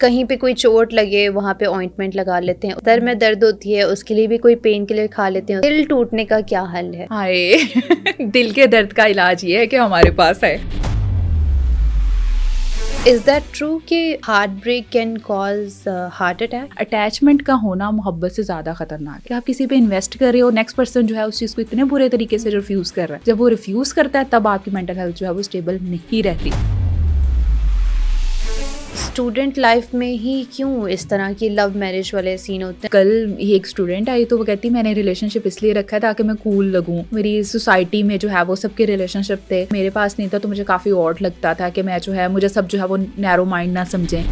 کہیں پہ کوئی چوٹ لگے وہاں پہ آئنٹمنٹ لگا لیتے ہیں, سر میں درد ہوتی ہے اس کے لیے بھی کوئی پین کلر کھا لیتے ہیں. دل ٹوٹنے کا کیا حل ہے؟ ہائے دل کے درد کا علاج یہ ہے کہ ہمارے پاس ہے. Is that true کہ heart break can cause heart attack? Attachment کا ہونا محبت سے زیادہ خطرناک ہے. کہ آپ کسی پہ انویسٹ کر رہے ہو, نیکسٹ پرسن جو ہے اس چیز کو اتنے برے طریقے سے ریفیوز کر رہا ہے, جب وہ ریفیوز کرتا ہے تب آپ کی مینٹل ہیلتھ جو ہے وہ اسٹیبل نہیں رہتی. اسٹوڈنٹ لائف میں ہی کیوں اس طرح کی لو میرج والے سین ہوتے ہیں؟ کل ہی ایک اسٹوڈنٹ آئی تو وہ کہتی میں نے ریلیشن شپ اس لیے رکھا ہے تاکہ میں کول لگوں. میری سوسائٹی میں جو ہے وہ سب کے ریلیشن شپ تھے, میرے پاس نہیں تھا تو مجھے کافی آڈ لگتا تھا کہ میں جو ہے مجھے سب جو ہے وہ نیرو مائنڈ نہ سمجھیں.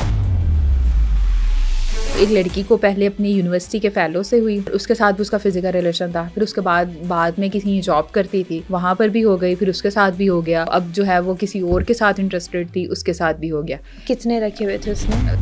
ایک لڑکی کو پہلے اپنی یونیورسٹی کے فیلو سے ہوئی, اس کے ساتھ بھی اس کا فزیکل ریلیشن تھا, پھر اس کے بعد میں کسی جاب کرتی تھی وہاں پر بھی ہو گئی, پھر اس کے ساتھ بھی ہو گیا, اب جو ہے وہ کسی اور کے ساتھ انٹرسٹڈ تھی اس کے ساتھ بھی ہو گیا. کتنے رکھے ہوئے تھے اس نے؟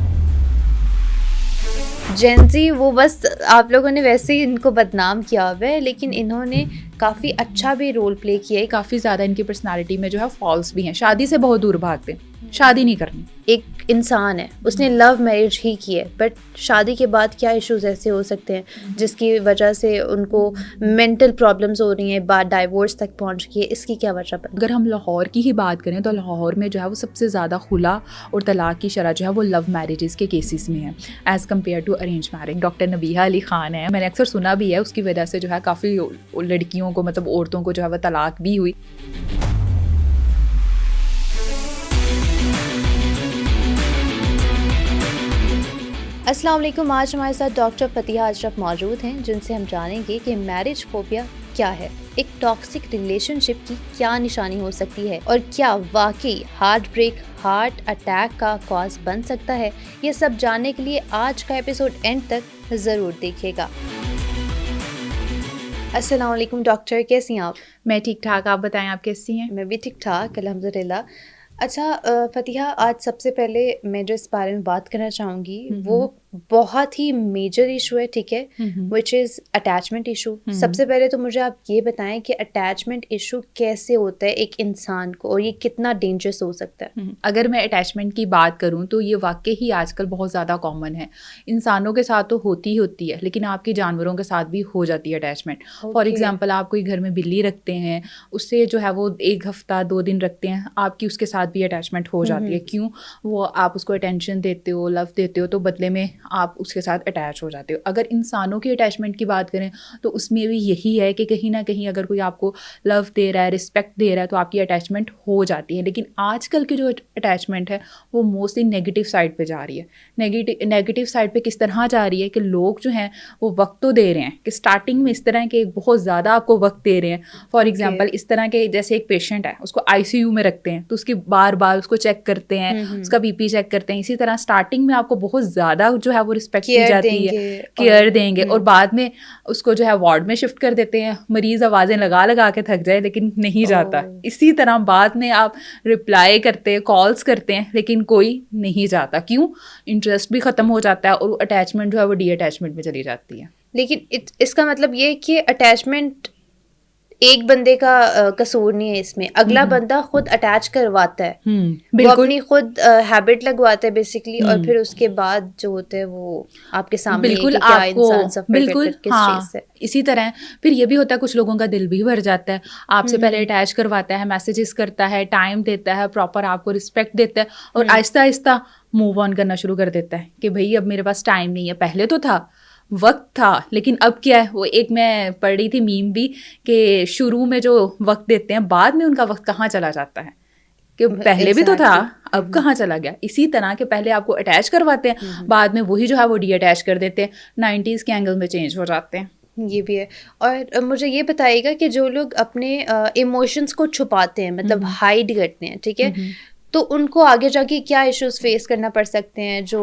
جینزی وہ بس آپ لوگوں نے ویسے ہی ان کو بدنام کیا ہوا ہے, لیکن انہوں نے کافی اچھا بھی رول پلے کیا ہے. کافی زیادہ ان کی پرسنالٹی میں جو ہے فالس بھی ہیں, شادی سے بہت دور بھاگتے ہیں, شادی نہیں کرنی. ایک انسان ہے, اس نے لو میرج ہی کی ہے, بٹ شادی کے بعد کیا ایشوز ایسے ہو سکتے ہیں جس کی وجہ سے ان کو مینٹل پرابلمس ہو رہی ہیں, بات ڈائیورس تک پہنچ گئی ہے, اس کی کیا وجہ پر؟ اگر ہم لاہور کی ہی بات کریں تو لاہور میں جو ہے وہ سب سے زیادہ خلا اور طلاق کی شرح جو ہے وہ لو میرجز کے کیسز میں ہے as compare to arrange marriage. Doctor Nabiha Ali Khan ہے, میں نے اکثر سنا بھی ہے, اس کی وجہ سے جو ہے کافی لڑکیوں کو مطلب عورتوں کو جو ہے وہ طلاق بھی ہوئی. السلام علیکم. آج ہمارے ساتھ ڈاکٹر فتیحہ اشرف موجود ہیں جن سے ہم جانیں گے کہ میرج فوبیا کیا ہے, ایک ٹاکسک ریلیشن شپ کی کیا نشانی ہو سکتی ہے, اور کیا واقعی ہارٹ بریک ہارٹ اٹیک کا کاز بن سکتا ہے. یہ سب جاننے کے لیے آج کا ایپیسوڈ اینڈ تک ضرور دیکھیے گا. السلام علیکم ڈاکٹر, کیسی ہیں آپ؟ میں ٹھیک ٹھاک, آپ بتائیں آپ کیسی ہیں؟ میں بھی ٹھیک ٹھاک الحمد للہ. اچھا فتیحہ, آج سب سے پہلے میں جو اس بارے میں بات کرنا چاہوں گی وہ بہت ہی میجر ایشو ہے, ٹھیک ہے, وچ از اٹیچمنٹ ایشو. سب سے پہلے تو مجھے آپ یہ بتائیں کہ اٹیچمنٹ ایشو کیسے ہوتا ہے ایک انسان کو, اور یہ کتنا ڈینجرس ہو سکتا ہے؟ اگر میں اٹیچمنٹ کی بات کروں تو یہ واقعی ہی آج کل بہت زیادہ کامن ہے. انسانوں کے ساتھ تو ہوتی ہی ہوتی ہے, لیکن آپ کی جانوروں کے ساتھ بھی ہو جاتی ہے اٹیچمنٹ. فار ایگزامپل آپ کوئی گھر میں بلی رکھتے ہیں, اس سے جو ہے وہ 1 ہفتہ 2 دن رکھتے ہیں, آپ کی اس کے ساتھ بھی اٹیچمنٹ ہو جاتی ہے. کیوں؟ وہ آپ اس کو اٹینشن دیتے ہو, لو دیتے ہو, تو بدلے میں آپ اس کے ساتھ اٹیچ ہو جاتے ہو. اگر انسانوں کی اٹیچمنٹ کی بات کریں تو اس میں بھی یہی ہے کہ کہیں نہ کہیں اگر کوئی آپ کو لو دے رہا ہے, رسپیکٹ دے رہا ہے, تو آپ کی اٹیچمنٹ ہو جاتی ہے. لیکن آج کل کی جو اٹیچمنٹ ہے وہ موسٹلی نیگیٹو سائڈ پہ جا رہی ہے. نیگیٹو سائڈ پہ کس طرح جا رہی ہے کہ لوگ جو ہیں وہ وقت تو دے رہے ہیں کہ اسٹارٹنگ میں اس طرح کے بہت زیادہ آپ کو وقت دے رہے ہیں. فار ایگزامپل اس طرح کے جیسے ایک پیشنٹ ہے, اس کو ICU میں رکھتے ہیں تو اس کی بار بار اس کو چیک کرتے ہیں, اس کا BP چیک کرتے ہیں. اسی طرح اسٹارٹنگ میں آپ کو بہت زیادہ جو ہے وہ رسپیکٹ دی جاتی ہے, کیئر دیں گے, اور بعد میں اس کو جو ہے وارڈ میں شفٹ کر دیتے ہیں. مریض آوازیں لگا لگا کے تھک جائے لیکن نہیں جاتا. اسی طرح بعد میں آپ رپلائی کرتے ہیں, کالس کرتے ہیں, لیکن کوئی نہیں جاتا. کیوں؟ انٹرسٹ بھی ختم ہو جاتا ہے اور اٹیچمنٹ جو ہے وہ ڈی اٹیچمنٹ میں چلی جاتی ہے. لیکن اس کا مطلب یہ کہ اٹیچمنٹ ایک بندے کا قصور نہیں ہے, اس میں اگلا بندہ خود اٹیچ کرواتا ہے, وہ اپنی خود ہیبٹ لگواتا ہے بیسکلی, اور پھر اس کے بعد جو ہوتا ہے وہ آپ کے سامنے بالکل کیا انسان سفر کرتا ہے کس چیز سے. اسی طرح پھر یہ بھی ہوتا ہے کچھ لوگوں کا دل بھی بھر جاتا ہے, آپ سے پہلے اٹیچ کرواتا ہے, میسیجز کرتا ہے, ٹائم دیتا ہے, پراپر آپ کو رسپیکٹ دیتا ہے, اور آہستہ آہستہ موو آن کرنا شروع کر دیتا ہے کہ بھائی اب میرے پاس ٹائم نہیں ہے. پہلے تو تھا, وقت تھا, لیکن اب کیا ہے, وہ ایک میں پڑھ رہی تھی میم بھی کہ شروع میں جو وقت دیتے ہیں بعد میں ان کا وقت کہاں چلا جاتا ہے, کہ پہلے بھی تو تھا اب کہاں چلا گیا. اسی طرح کہ پہلے آپ کو اٹیچ کرواتے ہیں, بعد میں وہی جو ہے وہ ڈی اٹیچ کر دیتے ہیں, 90s کے اینگل میں چینج ہو جاتے ہیں. یہ بھی ہے. اور مجھے یہ بتائیے گا کہ جو لوگ اپنے ایموشنس کو چھپاتے ہیں, مطلب ہائڈ کرتے ہیں, ٹھیک ہے, تو ان کو آگے جا کے کیا ایشوز فیس کرنا پڑ سکتے ہیں جو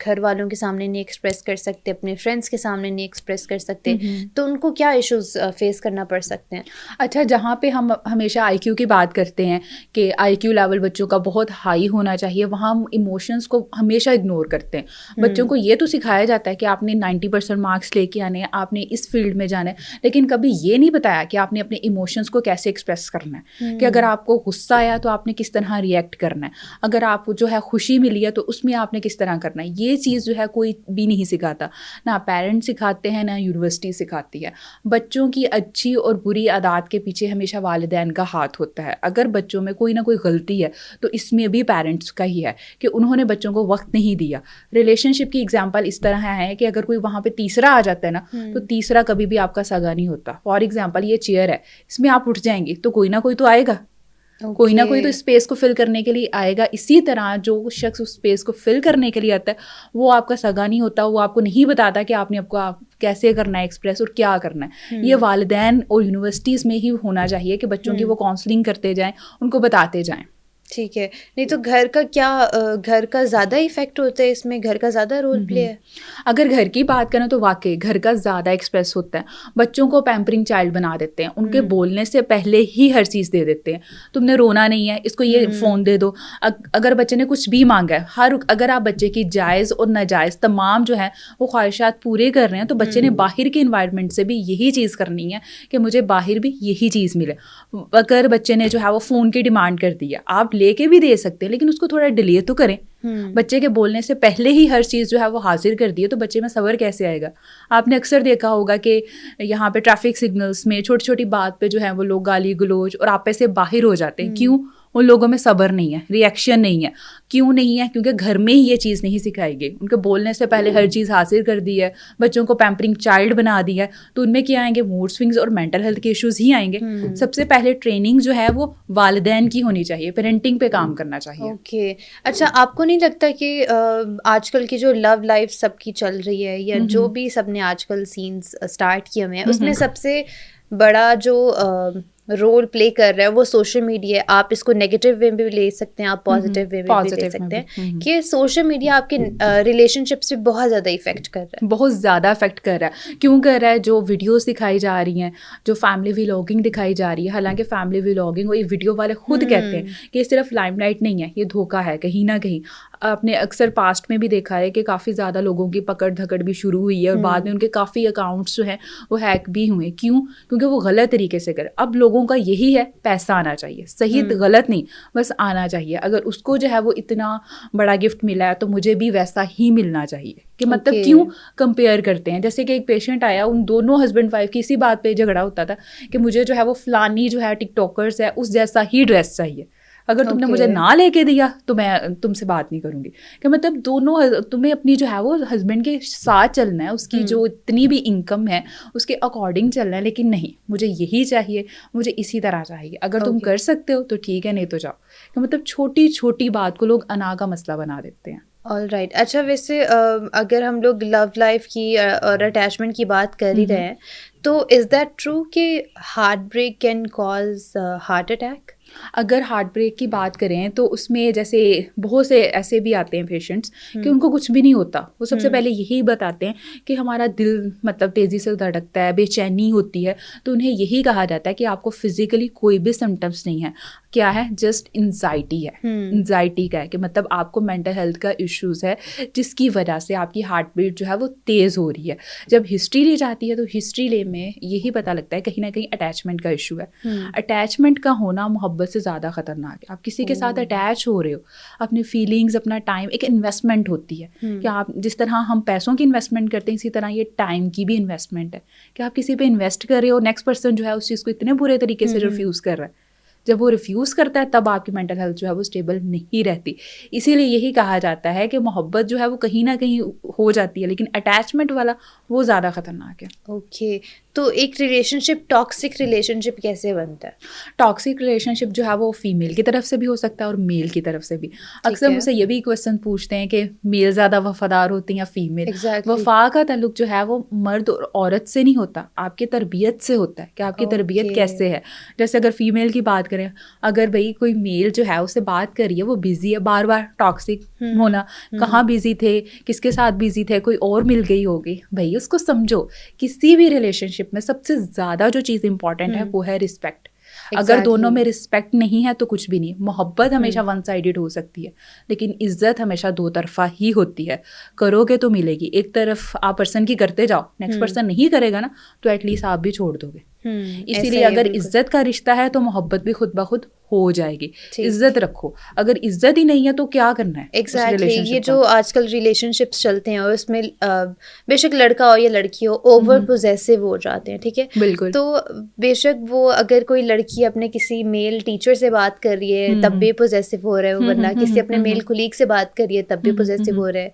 گھر والوں کے سامنے نہیں ایکسپریس کر سکتے, اپنے فرینڈس کے سامنے نہیں ایکسپریس کر سکتے, تو ان کو کیا ایشوز فیس کرنا پڑ سکتے ہیں؟ اچھا, جہاں پہ ہم ہمیشہ IQ کی بات کرتے ہیں کہ IQ لیول بچوں کا بہت ہائی ہونا چاہیے, وہاں ہم ایموشنس کو ہمیشہ اگنور کرتے ہیں. بچوں کو یہ تو سکھایا جاتا ہے کہ آپ نے 90% مارکس لے کے آنے ہیں, آپ نے اس فیلڈ میں جانا ہے, لیکن کبھی یہ نہیں بتایا کہ آپ نے اپنے ایموشنس کو کیسے ایکسپریس کرنا ہے, کہ اگر آپ کو غصہ آیا تو آپ نے کس طرح ریئیکٹ کرنا ہے, اگر آپ کو جو ہے خوشی ملی ہے تو اس میں آپ نے کس طرح کرنا ہے. یہ چیز جو ہے کوئی بھی نہیں سکھاتا, نہ پیرنٹ سکھاتے ہیں نہ یونیورسٹی سکھاتی ہے. بچوں کی اچھی اور بری عادات کے پیچھے ہمیشہ والدین کا ہاتھ ہوتا ہے. اگر بچوں میں کوئی نہ کوئی غلطی ہے تو اس میں بھی پیرنٹس کا ہی ہے کہ انہوں نے بچوں کو وقت نہیں دیا. ریلیشن شپ کی اگزامپل اس طرح ہے کہ اگر کوئی وہاں پہ تیسرا آ جاتا ہے نا تو تیسرا کبھی بھی آپ کا سگا نہیں ہوتا. فار ایگزامپل یہ چیئر ہے, اس میں آپ اٹھ جائیں گے تو کوئی نہ کوئی تو آئے گا, کوئی نہ کوئی تو اسپیس کو فل کرنے کے لیے آئے گا. اسی طرح جو شخص اس اسپیس کو فل کرنے کے لیے آتا ہے وہ آپ کا سگا نہیں ہوتا, وہ آپ کو نہیں بتاتا کہ آپ نے آپ کو کیسے کرنا ہے ایکسپریس اور کیا کرنا ہے. یہ والدین اور یونیورسٹیز میں ہی ہونا چاہیے کہ بچوں کی وہ کاؤنسلنگ کرتے جائیں, ان کو بتاتے جائیں. ٹھیک ہے. نہیں تو گھر کا زیادہ ایفیکٹ ہوتا ہے اس میں, گھر کا زیادہ رول پلے ہے. اگر گھر کی بات کریں تو واقعی گھر کا زیادہ ایکسپریس ہوتا ہے. بچوں کو پیمپرنگ چائلڈ بنا دیتے ہیں, ان کے بولنے سے پہلے ہی ہر چیز دے دیتے ہیں. تم نے رونا نہیں ہے, اس کو یہ فون دے دو. اگر بچے نے کچھ بھی مانگا ہے, اگر آپ بچے کی جائز اور ناجائز تمام جو ہے وہ خواہشات پورے کر رہے ہیں تو بچے نے باہر کے انوائرمنٹ سے بھی یہی چیز کرنی ہے کہ مجھے باہر بھی یہی چیز ملے. اگر بچے نے جو ہے وہ فون کی ڈیمانڈ کر دی ہے, آپ لے کے بھی دے سکتے ہیں لیکن اس کو تھوڑا ڈیلے تو کریں. بچے کے بولنے سے پہلے ہی ہر چیز جو ہے وہ حاضر کر دی ہے تو بچے میں صبر کیسے آئے گا. آپ نے اکثر دیکھا ہوگا کہ یہاں پہ ٹریفک سگنلس میں چھوٹی چھوٹی بات پہ جو ہے وہ لوگ گالی گلوچ اور آپے سے باہر ہو جاتے ہیں. کیوں؟ ان لوگوں میں صبر نہیں ہے, ری ایکشن نہیں ہے. کیوں نہیں ہے؟ کیونکہ گھر میں ہی یہ چیز نہیں سکھائی گئی. ان کے بولنے سے پہلے ہر چیز حاصل کر دی ہے, بچوں کو پیمپرنگ چائلڈ بنا دی ہے, تو ان میں کیا آئیں گے؟ موڈ سوئنگز اور مینٹل ہیلتھ کے ایشوز ہی آئیں گے. سب سے پہلے ٹریننگ جو ہے وہ والدین کی ہونی چاہیے, پیرنٹنگ پہ کام کرنا چاہیے. اوکے. اچھا, آپ کو نہیں لگتا کہ آج کل کی جو لو لائف سب کی چل رہی ہے یا جو بھی سب نے آج کل سینس اسٹارٹ کیے ہوئے ہیں اس میں سب سے بڑا جو رول پلے کر رہا ہے وہ سوشل میڈیا ہے؟ آپ اس کو نیگیٹو وے میں بھی لے سکتے ہیں, آپ پازیٹیو وے میں بھی لے سکتے ہیں کہ سوشل میڈیا آپ کے ریلیشن شپس پہ بہت زیادہ افیکٹ کر رہا ہے. بہت زیادہ افیکٹ کر رہا ہے. کیوں کر رہا ہے؟ جو ویڈیوز دکھائی جا رہی ہیں, جو فیملی ولاگنگ دکھائی جا رہی ہے, حالانکہ فیملی ولاگنگ اور یہ ویڈیو والے خود کہتے ہیں کہ یہ صرف لائم لائٹ نہیں ہے, یہ دھوکہ ہے کہیں نہ کہیں. آپ نے اکثر پاسٹ میں بھی دیکھا ہے کہ کافی زیادہ لوگوں کی پکڑ دھکڑ بھی شروع ہوئی ہے اور بعد میں ان کے کافی اکاؤنٹس جو ہیں وہ ہیک بھی ہوئے. کیوں؟ کیونکہ وہ غلط طریقے سے کرے. اب لوگوں کا یہی ہے, پیسہ آنا چاہیے, صحیح غلط نہیں, بس آنا چاہیے. اگر اس کو جو ہے وہ اتنا بڑا گفٹ ملا ہے تو مجھے بھی ویسا ہی ملنا چاہیے. کہ مطلب کیوں کمپیئر کرتے ہیں؟ جیسے کہ ایک پیشنٹ آیا, ان دونوں ہسبینڈ وائف کی اسی بات پہ جھگڑا ہوتا تھا کہ مجھے جو ہے وہ فلانی جو ہے ٹک ٹاکرز ہے اس جیسا ہی ڈریس چاہیے, اگر تم نے مجھے نہ لے کے دیا تو میں تم سے بات نہیں کروں گی. کہ مطلب دونوں تمہیں اپنی جو ہے وہ ہسبینڈ کے ساتھ چلنا ہے, اس کی جو اتنی بھی انکم ہے اس کے اکارڈنگ چلنا ہے, لیکن نہیں مجھے یہی چاہیے, مجھے اسی طرح چاہیے. اگر تم کر سکتے ہو تو ٹھیک ہے, نہیں تو جاؤ. کہ مطلب چھوٹی چھوٹی بات کو لوگ انا کا مسئلہ بنا دیتے ہیں. All right. اچھا, ویسے اگر ہم لوگ لو لائف کی اور اٹیچمنٹ کی بات کر ہی رہے ہیں تو از دیٹ ٹرو کہ heart break can cause heart attack? اگر ہارٹ بریک کی بات کریں تو اس میں جیسے بہت سے ایسے بھی آتے ہیں پیشنٹس کہ ان کو کچھ بھی نہیں ہوتا. وہ سب سے پہلے یہی بتاتے ہیں کہ ہمارا دل مطلب تیزی سے دھڑکتا ہے, بے چینی ہوتی ہے. تو انہیں یہی کہا جاتا ہے کہ آپ کو فزیکلی کوئی بھی سمٹمس نہیں ہے. کیا ہے؟ جسٹ انزائٹی ہے. انزائٹی کا ہے کہ مطلب آپ کو مینٹل ہیلتھ کا ایشوز ہے جس کی وجہ سے آپ کی ہارٹ بیٹ جو ہے وہ تیز ہو رہی ہے. جب ہسٹری لی جاتی ہے تو ہسٹری لے میں یہی پتہ لگتا ہے کہیں نہ کہیں اٹیچمنٹ کا ایشو ہے. اٹیچمنٹ کا ہونا محبت سے زیادہ خطرناک ہے. آپ کسی کے ساتھ اٹیچ ہو رہے ہو, اپنی فیلنگز, اپنا ٹائم, ایک انویسٹمنٹ ہوتی ہے کہ آپ جس طرح ہم پیسوں کی انویسٹمنٹ کرتے ہیں اسی طرح یہ ٹائم کی بھی انویسٹمنٹ ہے کہ آپ کسی پہ انویسٹ کر رہے ہو, نیکسٹ پرسن جو ہے اس چیز کو اتنے برے طریقے سے ریفیوز کر رہا ہے. جب وہ ریفیوز کرتا ہے تب آپ کی مینٹل ہیلتھ جو ہے وہ اسٹیبل نہیں رہتی. اسی لیے یہی کہا جاتا ہے کہ محبت جو ہے وہ کہیں نہ کہیں ہو جاتی ہے لیکن اٹیچمنٹ والا وہ زیادہ خطرناک ہے. اوکے. تو ایک ریلیشن شپ, ٹاکسک ریلیشن شپ کیسے بنتا ہے؟ ٹاکسک ریلیشن شپ جو ہے وہ فیمیل کی طرف سے بھی ہو سکتا ہے اور میل کی طرف سے بھی. اکثر مجھ سے یہ بھی کویشچن پوچھتے ہیں کہ میل زیادہ وفادار ہوتے ہیں یا فیمیل. وفا کا تعلق جو ہے وہ مرد اور عورت سے نہیں ہوتا, آپ کی تربیت سے ہوتا ہے کہ آپ کی تربیت کیسے ہے. جیسے اگر فیمیل کی بات کریں, اگر بھائی کوئی میل جو ہے اس سے بات کر رہی ہے, وہ بزی ہے, بار بار ٹاکسک ہونا, کہاں بزی تھے, کس کے ساتھ بزی تھے, کوئی اور مل گئی ہوگی. بھائی اس کو سمجھو, کسی بھی ریلیشن شپ میں سب سے زیادہ جو چیز امپورٹنٹ ہے وہ ہے رسپیکٹ. اگر دونوں میں رسپیکٹ نہیں ہے تو کچھ بھی نہیں. محبت ہمیشہ ون سائیڈڈ ہو سکتی ہے لیکن عزت ہمیشہ دو طرفہ ہی ہوتی ہے. کرو گے تو ملے گی. ایک طرف آپ پرسن کی کرتے جاؤ, نیکسٹ پرسن نہیں کرے گا نا تو ایٹ لیسٹ آپ بھی چھوڑ دو گے. اسی لیے اگر عزت کا رشتہ ہے تو محبت بھی خود بخود ہو جائے گی. عزت رکھو, اگر عزت ہی نہیں ہے تو کیا کرنا ہے. ایگزیکٹلی یہ جو آج کل ریلیشن شپس چلتے ہیں اور اس میں بے شک لڑکا ہو یا لڑکی ہو اوور پوزیسو ہو جاتے ہیں, ٹھیک ہے, بالکل. تو بے شک وہ اگر کوئی لڑکی اپنے کسی میل ٹیچر سے بات کر رہی ہے تب بھی پوزیسو ہو رہا ہے وہ بندہ, کسی اپنے میل کولیگ سے بات کر رہی ہے تب بھی پوزیسو ہو رہا ہے.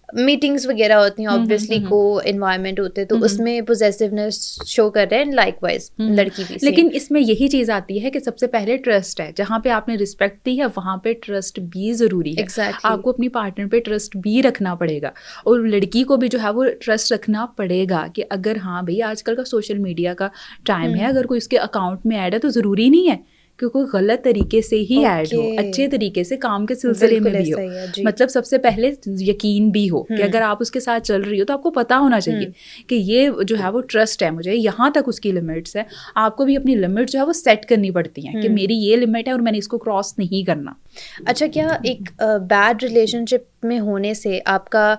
میٹنگس وغیرہ ہوتی ہیں آبویسلی کو انوائرمنٹ ہوتے ہیں تو اس میں پوزیسونیس شو کر رہے ہیں لائک وائز لڑکی بھی. لیکن اس میں یہی چیز آتی ہے کہ سب سے پہلے ٹرسٹ ہے, جہاں پہ آپ نے رسپیکٹ دی ہے وہاں پہ ٹرسٹ بھی ضروری ہے. آپ کو اپنی پارٹنر پہ ٹرسٹ بھی رکھنا پڑے گا, اور لڑکی کو بھی جو ہے وہ ٹرسٹ رکھنا پڑے گا کہ اگر ہاں بھائی آج کل کا سوشل میڈیا کا ٹائم ہے, اگر کوئی اس کے اکاؤنٹ میں ایڈ ہے تو ضروری نہیں ہے کہ کوئی غلط طریقے سے ہی ایڈ ہو, اچھے طریقے سے کام کے سلسلے میں بھی ہو. مطلب سب سے پہلے یقین بھی ہو کہ اگر آپ اس کے ساتھ چل رہی ہو تو آپ کو پتا ہونا چاہیے کہ یہ جو ہے وہ ٹرسٹ ہے, مجھے یہاں تک اس کی لمٹس ہے. آپ کو بھی اپنی لمٹ جو ہے وہ سیٹ کرنی پڑتی ہیں کہ میری یہ لمٹ ہے اور میں نے اس کو کراس نہیں کرنا. اچھا, کیا ایک بیڈ ریلیشن شپ میں ہونے سے آپ کا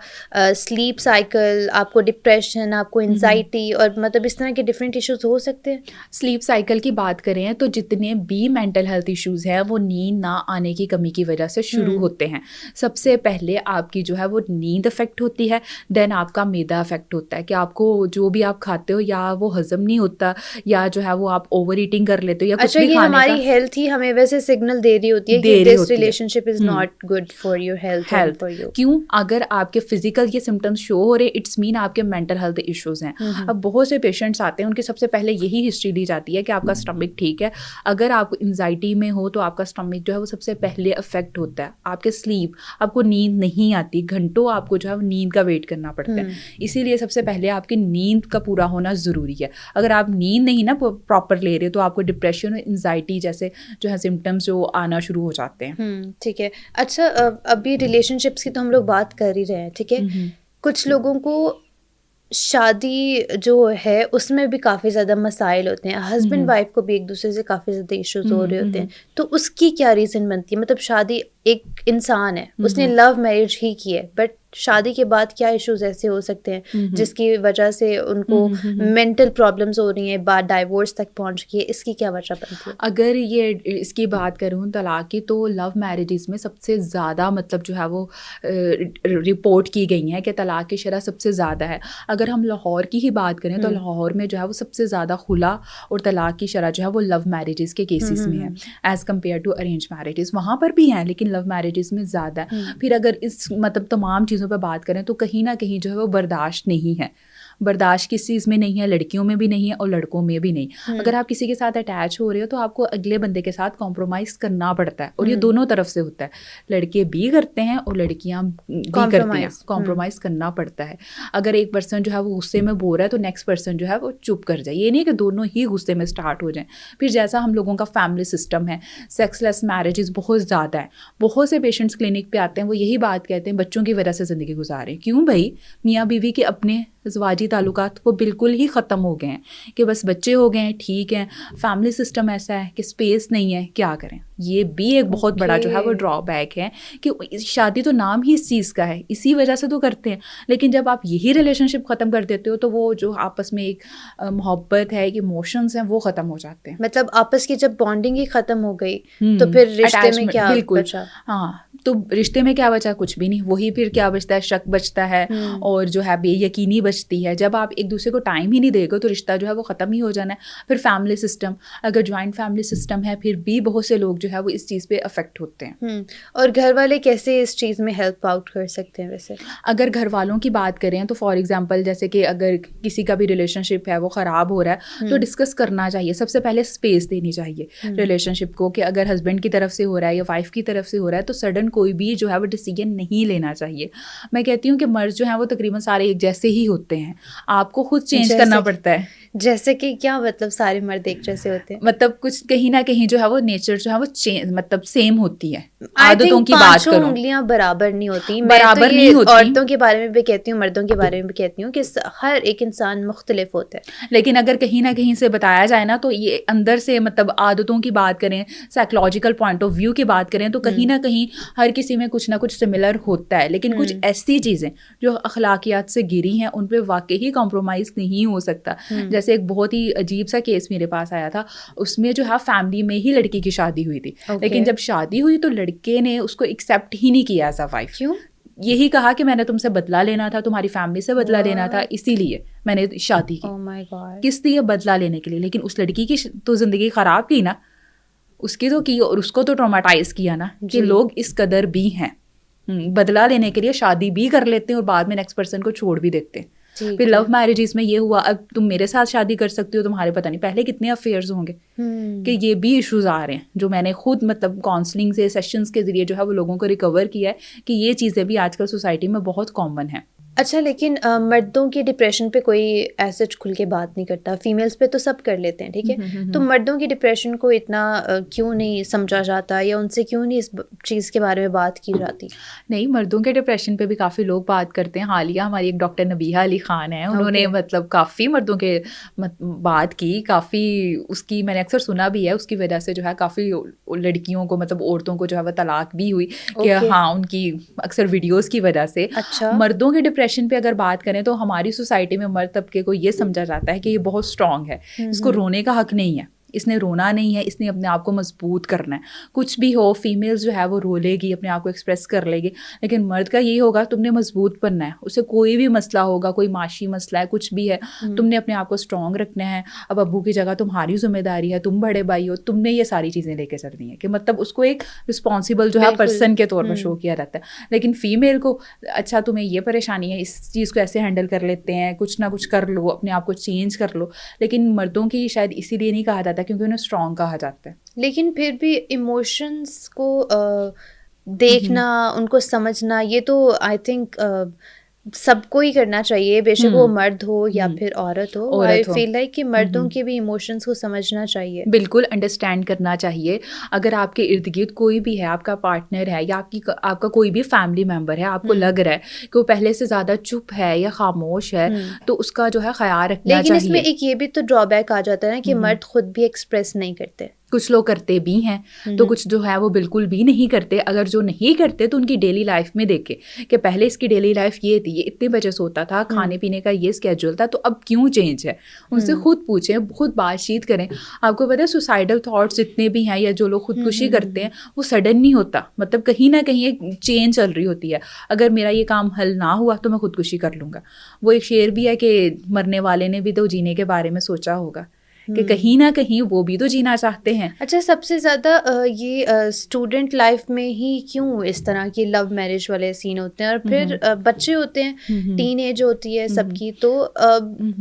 سلیپ سائیکل, آپ کو ڈپریشن, آپ کو انزائٹی اور مطلب اس طرح کے ڈفرینٹ ایشوز ہو سکتے ہیں؟ سلیپ سائیکل کی بات کریں تو جتنے بھی مینٹل ہیلتھ ایشوز ہیں وہ نیند نہ آنے کی کمی کی وجہ سے شروع ہوتے ہیں. سب سے پہلے آپ کی جو ہے وہ نیند افیکٹ ہوتی ہے, دین آپ کا میدا افیکٹ ہوتا ہے کہ آپ کو جو بھی آپ کھاتے ہو یا وہ ہضم نہیں ہوتا, یا جو ہے وہ آپ اوور ایٹنگ کر لیتے ہو, یا کچھ بھی کھانے کا. اچھا, یہ ہماری ہیلتھ ہی ہمیں ویسے سگنل دے رہی ہوتی ہے کہ this relation ship is not good for your health. کیوں؟ اگر آپ کے فزیکل یہ سمٹمس شو ہو رہے اٹس مین آپ کے مینٹل ہیلتھ ایشوز ہیں. اب بہت سے پیشنٹس آتے ہیں, ان کی سب سے پہلے یہی ہسٹری دی جاتی ہے کہ آپ کا اسٹمک ٹھیک ہے. اگر آپ انزائٹی میں ہو تو آپ کا اسٹمک جو ہے وہ سب سے پہلے افیکٹ ہوتا ہے. آپ کے سلیپ, آپ کو نیند نہیں آتی, گھنٹوں آپ کو جو ہے وہ نیند کا ویٹ کرنا پڑتا ہے. اسی لیے سب سے پہلے آپ کی نیند کا پورا ہونا ضروری ہے. اگر آپ نیند نہیں نا پراپر لے رہے تو آپ کو ڈپریشن اور انزائٹی جیسے جو ہے سمٹمس جو آنا شروع ہو جاتے ہیں. ٹھیک ہے. اچھا, ابھی ریلیشن شپس کی تو ہم لوگ بات کر ہی رہے ہیں, ٹھیک ہے. کچھ لوگوں کو شادی جو ہے اس میں بھی کافی زیادہ مسائل ہوتے ہیں, ہسبینڈ وائف کو بھی ایک دوسرے سے کافی زیادہ ایشوز ہو رہے ہوتے ہیں, تو اس کی کیا ریزن بنتی ہے؟ مطلب شادی, ایک انسان ہے اس نے لو میرج ہی کی ہے, بٹ شادی کے بعد کیا ایشوز ایسے ہو سکتے ہیں جس کی وجہ سے ان کو مینٹل پرابلمس ہو رہی ہیں, بعد ڈائیورس تک پہنچ گئی ہے, اس کی کیا وجہ بنتی ہے؟ اگر یہ اس کی بات کروں طلاق کی, تو لو میرجز میں سب سے زیادہ مطلب جو ہے وہ رپورٹ کی گئی ہیں کہ طلاق کی شرح سب سے زیادہ ہے. اگر ہم لاہور کی ہی بات کریں تو لاہور میں جو ہے وہ سب سے زیادہ خلا اور طلاق کی شرح جو ہے وہ لو میرجز کے کیسز میں ہے as compare to arrange marriages. وہاں پر بھی ہیں لیکن لو میرجز میں زیادہ ہے. پھر اگر اس مطلب تمام چیزوں پہ بات کریں تو کہیں نہ کہیں جو ہے وہ برداشت نہیں ہے. برداشت کس چیز میں نہیں ہے؟ لڑکیوں میں بھی نہیں ہے اور لڑکوں میں بھی نہیں. اگر آپ کسی کے ساتھ اٹیچ ہو رہے ہو تو آپ کو اگلے بندے کے ساتھ کمپرومائز کرنا پڑتا ہے, اور یہ دونوں طرف سے ہوتا ہے. لڑکے بھی کرتے ہیں اور لڑکیاں بھی کرتی ہیں, کمپرومائز کرنا پڑتا ہے. اگر ایک پرسن جو ہے وہ غصے میں بول رہا ہے تو نیکسٹ پرسن جو ہے وہ چپ کر جائے. یہ نہیں کہ دونوں ہی غصے میں اسٹارٹ ہو جائیں. پھر جیسا ہم لوگوں کا فیملی سسٹم ہے, سیکس لیس میرجز بہت زیادہ ہیں. بہت سے پیشنٹس کلینک پہ آتے ہیں, وہ یہی بات کہتے ہیں بچوں کی وجہ سے زندگی گزاریں. کیوں بھائی؟ میاں بیوی کے اپنے ازواجی تعلقات وہ بالکل ہی ختم ہو گئے ہیں کہ بس بچے ہو گئے ہیں, ٹھیک ہے, فیملی سسٹم ایسا ہے کہ اسپیس نہیں ہے, کیا کریں. یہ بھی ایک بہت بڑا جو ہے وہ ڈرا بیک ہے کہ شادی تو نام ہی اس چیز کا ہے, اسی وجہ سے تو کرتے ہیں. لیکن جب آپ یہی ریلیشن شپ ختم کر دیتے ہو تو وہ جو آپس میں ایک محبت ہے, ایک ایموشنز ہیں, وہ ختم ہو جاتے ہیں. مطلب آپس کی جب بانڈنگ ہی ختم ہو گئی تو پھر رشتے میں کیا بچا؟ ہاں, تو رشتے میں کیا بچا؟ کچھ بھی نہیں. وہی پھر کیا بچتا ہے؟ شک بچتا ہے اور جو ہے بے یقینی بچتی ہے. جب آپ ایک دوسرے کو ٹائم ہی نہیں دے گے تو رشتہ جو ہے وہ ختم ہی ہو جانا ہے. پھر فیملی سسٹم, اگر جوائنٹ فیملی سسٹم ہے پھر بھی بہت سے لوگ جو ہے وہ اس چیز پہ افیکٹ ہوتے ہیں. اور گھر والے کیسے اس چیز میں ہیلپ آؤٹ کر سکتے ہیں ویسے؟ اگر گھر والوں کی بات کریں تو فار ایگزامپل جیسے کہ اگر کسی کا بھی ریلیشن شپ ہے وہ خراب ہو رہا ہے تو ڈسکس کرنا چاہیے. سب سے پہلے اسپیس دینی چاہیے ریلیشن شپ کو, کہ اگر ہسبینڈ کی طرف سے ہو رہا ہے یا وائف کی طرف سے ہو رہا ہے تو سڈن کوئی بھی جو ہے وہ ڈیسیجن نہیں لینا چاہیے. میں کہتی ہوں کہ مرد جو ہیں وہ تقریباً سارے ایک جیسے ہی ہوتے ہیں, آپ کو خود چینج کرنا پڑتا ہے. جیسے کہ کیا مطلب سارے مرد ایک جیسے ہوتے ہیں؟ مطلب کچھ کہیں نہ کہیں جو ہے وہ نیچر جو ہے وہ مطلب سیم ہوتی ہے. عادتوں کی بات کروں, انگلیاں برابر نہیں ہوتی. برابر نہیں ہوتی. عورتوں کے بارے میں بھی کہتی ہوں, مردوں کے بارے میں بھی کہتی ہوں کہ ہر ایک انسان مختلف ہوتا ہے. لیکن اگر کہیں نہ کہیں سے بتایا جائے نا تو یہ اندر سے مطلب عادتوں کی بات کریں, سائیکولوجیکل پوائنٹ آف ویو کی بات کریں تو کہیں نہ کہیں ہر کسی میں کچھ نہ کچھ سملر ہوتا ہے. لیکن کچھ ایسی چیزیں جو اخلاقیات سے گری ہیں ان پہ واقعی کمپرومائز نہیں ہو سکتا. جیسے ایک بہت ہی عجیب سا کیس میرے پاس آیا تھا, اس میں جو ہے فیملی میں ہی لڑکی کی شادی ہوئی تھی, لیکن جب شادی ہوئی تو لڑکے نے اس کو ایکسیپٹ ہی نہیں کیا ایز اے وائف. کیوں؟ یہی کہا کہ میں نے تم سے بدلہ لینا تھا, تمہاری فیملی سے بدلہ لینا تھا, اسی لیے میں نے شادی کی. کس لیے؟ بدلہ لینے کے لیے. لیکن اس لڑکی کی تو زندگی خراب کی نا, اس کی تو کی, اور اس کو تو ٹرامیٹائز کیا نا کہ لوگ اس قدر بھی ہیں, بدلہ لینے کے لیے شادی بھی کر لیتے ہیں اور بعد میں نیکسٹ پرسن کو چھوڑ بھی دیتے ہیں. پھر لو میرجز میں یہ ہوا, اب تم میرے ساتھ شادی کر سکتی ہو, تمہارے پتہ نہیں پہلے کتنے افیئرز ہوں گے, کہ یہ بھی ایشوز آ رہے ہیں جو میں نے خود مطلب کاؤنسلنگ سے سیشنز کے ذریعے جو ہے وہ لوگوں کو ریکور کیا ہے کہ یہ چیزیں بھی آج کل سوسائٹی میں بہت کامن ہیں. اچھا, لیکن مردوں کی ڈپریشن پہ کوئی ایسے کھل کے بات نہیں کرتا, فیمیلز پہ تو سب کر لیتے ہیں, ٹھیک ہے, تو مردوں کی ڈپریشن کو اتنا کیوں نہیں سمجھا جاتا, یا ان سے کیوں نہیں اس چیز کے بارے میں بات کی جاتی؟ نہیں, مردوں کے ڈپریشن پہ بھی کافی لوگ بات کرتے ہیں. حالیہ ہماری ایک ڈاکٹر نبیہہ علی خان ہیں, انہوں نے مطلب کافی مردوں کے بات کی, کافی اس کی میں نے اکثر سنا بھی ہے, اس کی وجہ سے جو ہے کافی لڑکیوں کو مطلب عورتوں کو جو ہے وہ طلاق بھی ہوئی, کہ ہاں ان کی اکثر ویڈیوز کی وجہ سے. مردوں کے ڈپریشن پہ اگر بات کریں تو ہماری سوسائٹی میں مرد طبقے کو یہ سمجھا جاتا ہے کہ یہ بہت اسٹرانگ ہے, اس کو رونے کا حق نہیں ہے, اس نے رونا نہیں ہے, اس نے اپنے آپ کو مضبوط کرنا ہے. کچھ بھی ہو, فیمیلز جو ہے وہ رو لے گی, اپنے آپ کو ایکسپریس کر لے گی, لیکن مرد کا یہی ہوگا تم نے مضبوط بننا ہے. اسے کوئی بھی مسئلہ ہوگا, کوئی معاشی مسئلہ ہے, کچھ بھی ہے, تم نے اپنے آپ کو اسٹرانگ رکھنا ہے. اب ابو کی جگہ تمہاری ذمہ داری ہے, تم بڑے بھائی ہو, تم نے یہ ساری چیزیں لے کے چلنی ہے, کہ مطلب اس کو ایک رسپانسبل جو ہے پرسن کے طور پر شو کیا جاتا ہے. لیکن فیمیل کو اچھا تمہیں یہ پریشانی ہے, اس چیز کو ایسے ہینڈل کر لیتے ہیں, کچھ نہ کچھ کر لو, اپنے آپ کو چینج کر لو. لیکن مردوں کی شاید اسی لیے نہیں کہا جاتا کیونکہ انہیں اسٹرانگ کہا جاتا ہے. لیکن پھر بھی ایموشنس کو دیکھنا, ان کو سمجھنا, یہ تو آئی تھنک سب کو ہی کرنا چاہیے, بے شک وہ مرد ہو یا پھر عورت ہو. آئی فیل لائک کہ مردوں کے بھی ایموشنس کو سمجھنا چاہیے, بالکل انڈرسٹینڈ کرنا چاہیے. اگر آپ کے ارد گرد کوئی بھی ہے, آپ کا پارٹنر ہے یا آپ کا کوئی بھی فیملی ممبر ہے, آپ کو لگ رہا ہے کہ وہ پہلے سے زیادہ چپ ہے یا خاموش ہے, تو اس کا جو ہے خیال رکھنا چاہیے. لیکن اس میں ایک یہ بھی تو ڈرا بیک آ جاتا ہے نا کہ مرد خود بھی ایکسپریس نہیں کرتے. کچھ لوگ کرتے بھی ہیں, تو کچھ جو ہے وہ بالکل بھی نہیں کرتے. اگر جو نہیں کرتے تو ان کی ڈیلی لائف میں دیکھے کہ پہلے اس کی ڈیلی لائف یہ تھی, یہ اتنے بجے سوتا تھا, کھانے پینے کا یہ اسکیجول تھا, تو اب کیوں چینج ہے. ان سے خود پوچھیں, خود بات چیت کریں. آپ کو پتہ ہے سوسائڈل تھاٹس جتنے بھی ہیں یا جو لوگ خودکشی کرتے ہیں وہ سڈن نہیں ہوتا, مطلب کہیں نہ کہیں ایک چینج چل رہی ہوتی ہے. اگر میرا یہ کام حل نہ ہوا تو میں خودکشی کر لوں گا. وہ ایک شعر بھی ہے کہ مرنے والے نے بھی تو جینے کے بارے میں سوچا ہوگا, کہ کہیں نہ کہیں وہ بھی تو جینا چاہتے ہیں. اچھا, سب سے زیادہ یہ اسٹوڈنٹ لائف میں ہی کیوں اس طرح کی لو میرج والے سین ہوتے ہیں, اور پھر بچے ہوتے ہیں, ٹین ایج ہوتی ہے سب کی, تو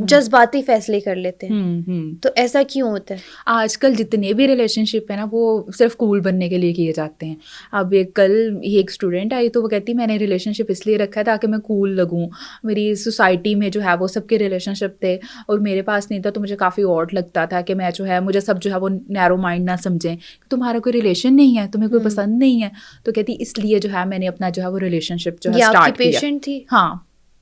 جذباتی فیصلے کر لیتے ہیں, تو ایسا کیوں ہوتا ہے؟ آج کل جتنے بھی ریلیشن شپ ہیں نا وہ صرف کول بننے کے لیے کیے جاتے ہیں. اب کل ایک اسٹوڈنٹ آئی تو وہ کہتی میں نے ریلیشن شپ اس لیے رکھا ہے تاکہ میں کول لگوں. میری سوسائٹی میں جو ہے وہ سب کے ریلیشن شپ تھے اور میرے پاس نہیں تھا, تو مجھے کافی آڈ لگتا تھا کہ میں جو ہے مجھے سب جو ہے وہ نیرو مائنڈ نہ سمجھیں, تمہارا کوئی ریلیشن نہیں ہے, تمہیں کوئی پسند نہیں ہے. تو کہتی اس لیے جو ہے میں نے اپنا جو ہے وہ ریلیشن شپ جو ہے اسٹارٹ کیا. پیشنٹ تھی. ہاں,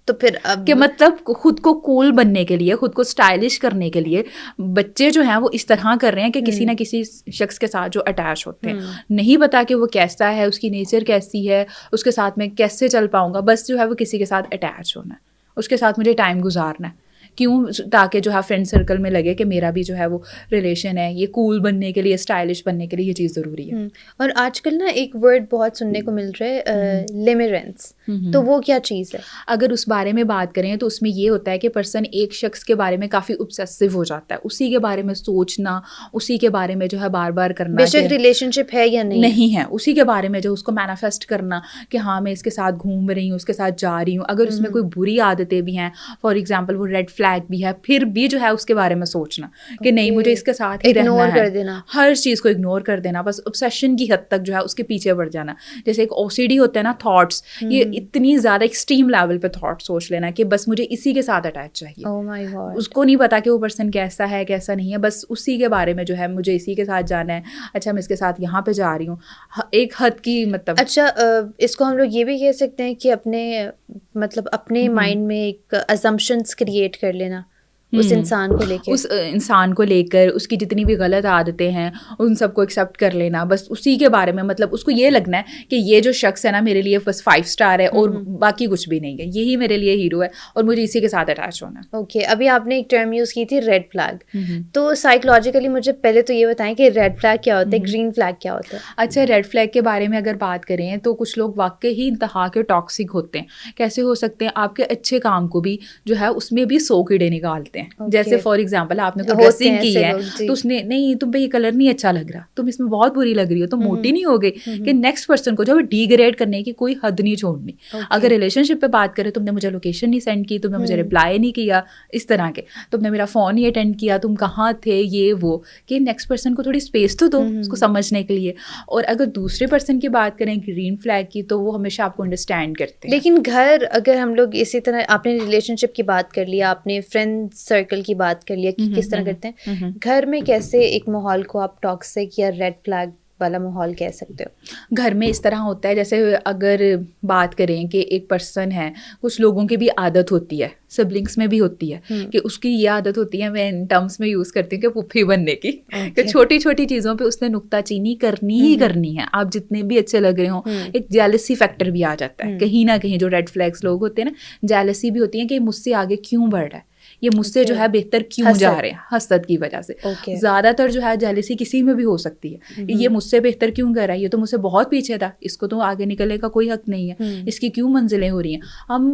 تو پھر کہ مطلب خود کو کول بننے کے لیے, خود کو اسٹائلش کرنے کے لیے بچے جو ہیں وہ اس طرح کر رہے ہیں کہ کسی نہ کسی شخص کے ساتھ جو اٹیچ ہوتے ہیں, نہیں پتا کہ وہ کیسا ہے, اس کی نیچر کیسی ہے, اس کے ساتھ میں کیسے چل پاؤں گا, بس جو ہے وہ کسی کے ساتھ اٹیچ ہونا ہے, اس کے ساتھ مجھے ٹائم گزارنا ہے. کیوں؟ تاکہ جو ہے فرینڈ سرکل میں لگے کہ میرا بھی جو ہے وہ ریلیشن ہے. یہ کول بننے کے لیے, اسٹائلش بننے کے لیے یہ چیز ضروری ہے. اور آج کل نا ایک ورڈ بہت سننے کو مل رہا ہے, لیمرنس, تو وہ کیا چیز ہے؟ اگر اس بارے میں بات کریں تو اس میں یہ ہوتا ہے کہ پرسن ایک شخص کے بارے میں کافی obsessive ہو جاتا ہے, اسی کے بارے میں سوچنا, اسی کے بارے میں جو ہے بار بار کرنا, بے شک ریلیشن شپ ہے یا نہیں ہے, اسی کے بارے میں جو اس کو مینیفیسٹ کرنا کہ ہاں میں اس کے ساتھ گھوم رہی ہوں, اس کے ساتھ جا رہی ہوں. اگر اس میں کوئی بری عادتیں بھی ہیں, فار ایگزامپل وہ ریڈ فلیگ بھی ہے, پھر بھی جو ہے اس کے بارے میں سوچنا کہ نہیں مجھے اس کے ساتھ ہی رہنا ہے, ہر چیز کو اگنور کر دینا, بس obsession کی حد تک جو ہے اس کے پیچھے بڑھ جانا. جیسے ایک OCD ہوتا ہے نا, تھاٹس, یہ اتنی زیادہ ایکسٹریم لیول پہ تھاٹ سوچ لینا کہ بس مجھے اسی کے ساتھ اٹیچ چاہیے. اس کو نہیں پتا کہ وہ پرسن کیسا ہے کیسا نہیں ہے, بس اسی کے بارے میں جو ہے مجھے اسی کے ساتھ جانا ہے. اچھا میں اس کے ساتھ یہاں پہ جا رہی ہوں, ایک حد کی مطلب. اچھا, اس کو ہم لوگ یہ بھی کہہ سکتے ہیں کہ اپنے مطلب اپنے مائنڈ میں ایک assumptions کریٹ کر لینا, اس انسان کو لے کے، اس انسان کو لے کر اس کی جتنی بھی غلط عادتیں ہیں ان سب کو ایکسیپٹ کر لینا، بس اسی کے بارے میں مطلب اس کو یہ لگنا ہے کہ یہ جو شخص ہے نا میرے لیے بس 5 اسٹار ہے اور باقی کچھ بھی نہیں ہے، یہی میرے لیے ہیرو ہے اور مجھے اسی کے ساتھ اٹیچ ہونا ہے۔ اوکے، ابھی آپ نے ایک ٹرم یوز کی تھی ریڈ فلیگ، تو سائیکولوجیکلی مجھے پہلے تو یہ بتائیں کہ ریڈ فلیگ کیا ہوتا ہے، گرین فلیگ کیا ہوتا ہے؟ اچھا، ریڈ فلیگ کے بارے میں اگر بات کریں تو کچھ لوگ واقعی انتہا کے ٹاکسک ہوتے ہیں۔ کیسے ہو سکتے ہیں؟ آپ کے اچھے کام کو بھی جو ہے اس میں بھی 100 کیڑے نکالتے ہیں۔ جیسے فار ایگزامپل آپ نے کوئی ڈریسنگ کی ہے تو اس نے نہیں تم پہ یہ کلر نہیں اچھا لگ رہا، تم اس میں بہت بری لگ رہی ہو، تم موٹی نہیں ہو گئی، کہ نیکسٹ پرسن کو جو ہے ڈی گریڈ کرنے کی کوئی حد نہیں چھوڑنی۔ اگر ریلیشن شپ پہ بات کریں، تم نے مجھے لوکیشن نہیں سینڈ کی، تم نے مجھے رپلائی نہیں کیا، اس طرح کے، تم نے میرا فون نہیں اٹینڈ کیا، تم کہاں تھے، یہ وہ، کہ نیکسٹ پرسن کو تھوڑی اسپیس تو دو اس کو سمجھنے کے لیے۔ اور اگر دوسرے پرسن کی بات کریں گرین فلیگ کی، تو وہ ہمیشہ آپ کو انڈرسٹینڈ کرتے ہیں۔ لیکن گھر، اگر ہم لوگ اسی طرح، آپ نے ریلیشن شپ کی بات کر لیا، آپ نے فرینڈ سرکل کی بات کر لیا کہ کس طرح کرتے ہیں، گھر میں کیسے ایک ماحول کو آپ ٹاکسک یا ریڈ فلیگ والا ماحول کہہ سکتے ہو؟ گھر میں اس طرح ہوتا ہے جیسے اگر بات کریں کہ ایک پرسن ہے، کچھ لوگوں کی بھی عادت ہوتی ہے، سبلنگس میں بھی ہوتی ہے کہ اس کی یہ عادت ہوتی ہے، میں ان ٹرمس میں یوز کرتی ہوں کہ پھپھی بننے کی، کہ چھوٹی چھوٹی چیزوں پہ اس نے نکتہ چینی کرنی ہی کرنی ہے، آپ جتنے بھی اچھے لگ رہے ہوں۔ ایک جیلسی فیکٹر بھی آ جاتا ہے کہیں نہ کہیں، جو ریڈ فلیگس لوگ ہوتے ہیں نا، جیلسی بھی ہوتی ہے کہ مجھ سے آگے کیوں بڑھ رہا ہے، یہ مجھ سے جو ہے بہتر کیوں جا رہے ہیں، حسد کی وجہ سے۔ زیادہ تر جو ہے جیلسی کسی میں بھی ہو سکتی ہے، یہ مجھ سے بہتر کیوں کر رہا ہے، یہ تو مجھ سے بہت پیچھے تھا، اس کو تو آگے نکلنے کا کوئی حق نہیں ہے، اس کی کیوں منزلیں ہو رہی ہیں۔ ہم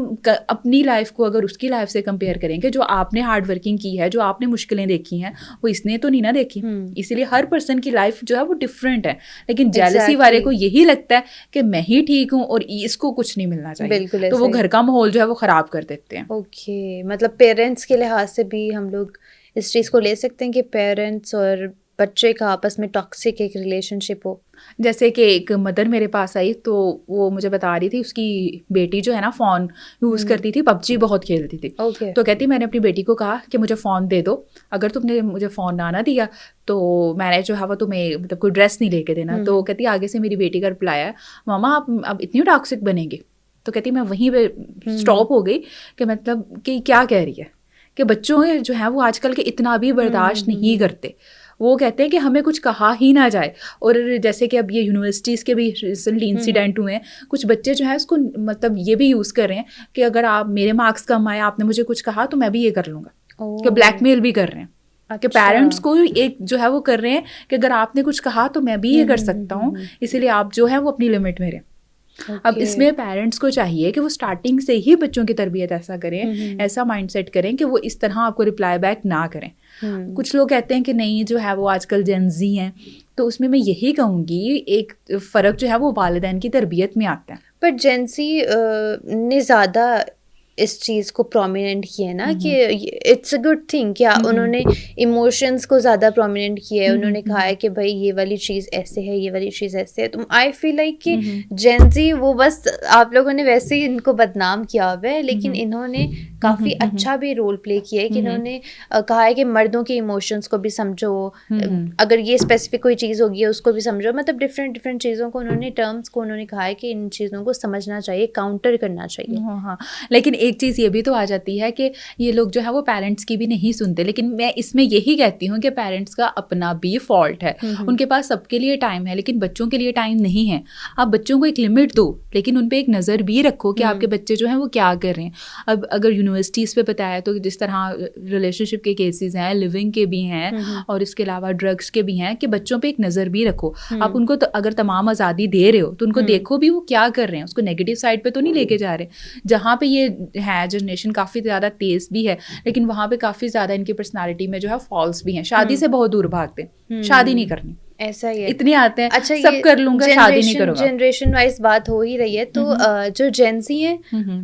اپنی لائف کو اگر اس کی لائف سے کمپیئر کریں کہ جو آپ نے ہارڈ ورکنگ کی ہے، جو آپ نے مشکلیں دیکھی ہیں، وہ اس نے تو نہیں نہ دیکھی، اسی لیے ہر پرسن کی لائف جو ہے وہ ڈفرینٹ ہے۔ لیکن جیلسی والے کو یہی لگتا ہے کہ میں ہی ٹھیک ہوں اور اس کو کچھ نہیں ملنا چاہیے، تو وہ گھر کا ماحول جو ہے وہ خراب کر دیتے ہیں۔ اوکے، مطلب پیرنٹس کے لحاظ سے بھی ہم لوگ اس چیز کو لے سکتے ہیں کہ پیرنٹس اور بچے کا آپس میں ٹاکسک ایک ریلیشن شپ ہو۔ جیسے کہ ایک مدر میرے پاس آئی تو وہ مجھے بتا رہی تھی اس کی بیٹی جو ہے نا فون یوز کرتی تھی، پب جی بہت کھیلتی تھی، تو کہتی میں نے اپنی بیٹی کو کہا کہ مجھے فون دے دو، اگر تم نے مجھے فون نہ دیا تو میں نے جو ہے وہ تمہیں مطلب کوئی ڈریس نہیں لے کے دینا۔ تو کہتی آگے سے میری بیٹی کا رپلائی ہے، ماما آپ اب اتنی ٹاکسک بنیں گے؟ تو کہتی میں وہیں پہ اسٹاپ ہو گئی کہ مطلب کہ کیا کہہ رہی ہے، کہ بچوں جو ہیں وہ آج کل کے اتنا بھی برداشت نہیں کرتے، وہ کہتے ہیں کہ ہمیں کچھ کہا ہی نہ جائے۔ اور جیسے کہ اب یہ یونیورسٹیز کے بھی ریسنٹلی انسیڈنٹ ہوئے ہیں، کچھ بچے جو ہیں اس کو مطلب یہ بھی یوز کر رہے ہیں کہ اگر آپ میرے مارکس کم آئے، آپ نے مجھے کچھ کہا تو میں بھی یہ کر لوں گا، کہ بلیک میل بھی کر رہے ہیں، کہ پیرنٹس کو ایک جو ہے وہ کر رہے ہیں کہ اگر آپ نے کچھ کہا تو میں بھی یہ کر سکتا ہوں، اسی لیے آپ جو ہے وہ اپنی لمٹ میں رہیں۔ اب اس میں پیرنٹس کو چاہیے کہ وہ اسٹارٹنگ سے ہی بچوں کی تربیت ایسا کریں، ایسا مائنڈ سیٹ کریں کہ وہ اس طرح آپ کو رپلائی بیک نہ کریں۔ کچھ لوگ کہتے ہیں کہ نہیں جو ہے وہ آج کل جینزی ہیں، تو اس میں یہی کہوں گی ایک فرق جو ہے وہ والدین کی تربیت میں آتا ہے۔ پر جینزی نے زیادہ اس چیز کو پرومیننٹ کیا ہے نا کہ اٹس اے گڈ تھنگ، کیا انہوں نے ایموشنس کو زیادہ پرومیننٹ کیا ہے، انہوں نے کہا ہے کہ بھائی یہ والی چیز ایسے ہے، یہ والی چیز ایسے ہے۔ تو آئی فیل لائک کہ جینزی وہ بس آپ لوگوں نے ویسے ہی ان کو بدنام کیا ہوا ہے، لیکن انہوں نے کافی اچھا بھی رول پلے کیا ہے کہ انہوں نے کہا ہے کہ مردوں کے ایموشنس کو بھی سمجھو، اگر یہ اسپیسیفک کوئی چیز ہوگی ہے اس کو بھی سمجھو، مطلب ڈفرینٹ چیزوں کو انہوں نے ٹرمس کو انہوں نے کہا ہے کہ ان چیزوں کو سمجھنا چاہیے، کاؤنٹر کرنا چاہیے۔ ہاں، لیکن ایک چیز یہ بھی تو آ جاتی ہے کہ یہ لوگ جو ہے وہ پیرنٹس کی بھی نہیں سنتے، لیکن میں اس میں یہی کہتی ہوں کہ پیرنٹس کا اپنا بھی فالٹ ہے، ان کے پاس سب کے لیے ٹائم ہے لیکن بچوں کے لیے ٹائم نہیں ہے۔ آپ بچوں کو ایک لمٹ دو، لیکن ان پہ ایک نظر بھی رکھو کہ آپ کے بچے جو ہیں وہ کیا کر رہے ہیں۔ اب اگر یونیورسٹیز پہ بتایا تو جس طرح ریلیشن شپ کے کیسز ہیں، لیونگ کے بھی ہیں اور اس کے علاوہ ڈرگس کے بھی ہیں، کہ بچوں پہ ایک نظر بھی رکھو۔ آپ ان کو اگر تمام آزادی دے رہے ہو تو ان کو دیکھو بھی وہ کیا کر رہے ہیں، اس کو نیگیٹو سائڈ پہ تو نہیں لے کے جا رہے۔ جہاں پہ یہ ہے جنریشن کافی زیادہ تیز بھی ہے، لیکن وہاں پہ کافی زیادہ ان کی پرسنالٹی میں جو ہے فالس بھی ہیں، شادی سے بہت دور بھاگتے ہیں، شادی نہیں کرنی، ایسا ہی ہے، اتنے آتے ہیں اچھا سب کر لوں گا شادی نہیں کروں گا۔ جنریشن وائز بات ہو ہی رہی ہے تو جو جینزی ہیں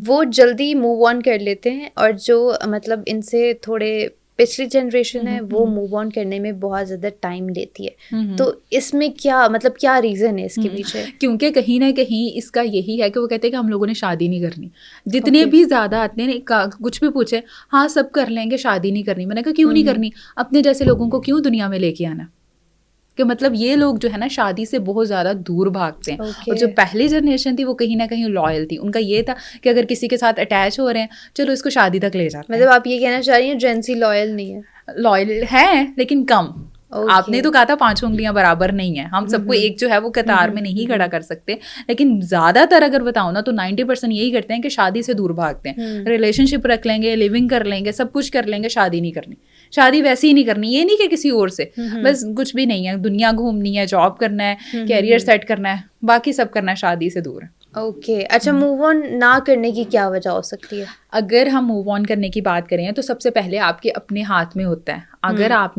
وہ جلدی موو آن کر لیتے ہیں، اور جو مطلب ان سے تھوڑے پچھلی جنریشن ہے وہ موو آن کرنے میں بہت زیادہ ٹائم لیتی ہے۔ تو اس میں کیا مطلب کیا ریزن ہے اس کے پیچھے؟ کیونکہ کہیں نہ کہیں اس کا یہی ہے کہ وہ کہتے ہیں کہ ہم لوگوں نے شادی نہیں کرنی۔ جتنے بھی زیادہ آتے ہیں کچھ بھی پوچھے، ہاں سب کر لیں گے، شادی نہیں کرنی۔ میں نے کہا کیوں نہیں کرنی؟ اپنے جیسے لوگوں کو کیوں دنیا میں لے کے آنا؟ کہ مطلب یہ لوگ جو ہے نا شادی سے بہت زیادہ دور بھاگتے ہیں. اور جو پہلی جنریشن تھی وہ کہیں نہ کہیں لائل تھی. ان کا یہ تھا کہ اگر کسی کے ساتھ اٹیچ ہو رہے ہیں چلو اس کو شادی تک لے جاتے ہیں. مطلب آپ یہ کہنا چاہ رہی ہیں جینسی لائل نہیں ہے؟ لائل ہیں لیکن کم. آپ نے تو کہا تھا 5 انگلیاں برابر نہیں ہیں, ہم سب کو ایک جو ہے وہ قطار میں نہیں کھڑا کر سکتے, لیکن زیادہ تر اگر بتاؤں نا تو 90% یہی کرتے ہیں کہ شادی سے دور بھاگتے ہیں. ریلیشن شپ رکھ لیں گے, لیونگ کر لیں گے, سب کچھ کر لیں گے, شادی نہیں کرنی. شادی ویسے ہی نہیں کرنی, یہ نہیں کہ کسی اور سے, بس کچھ بھی نہیں ہے, دنیا گھومنی ہے, جاب کرنا ہے, کیریئر سیٹ کرنا ہے, باقی سب کرنا ہے, شادی سے دور ہے. اوکے. اچھا, موو آن نہ کرنے کی کیا وجہ ہو سکتی ہے؟ اگر ہم موو آن کرنے کی بات کریں تو سب سے پہلے آپ کے اپنے ہاتھ میں ہوتا ہے. اگر آپ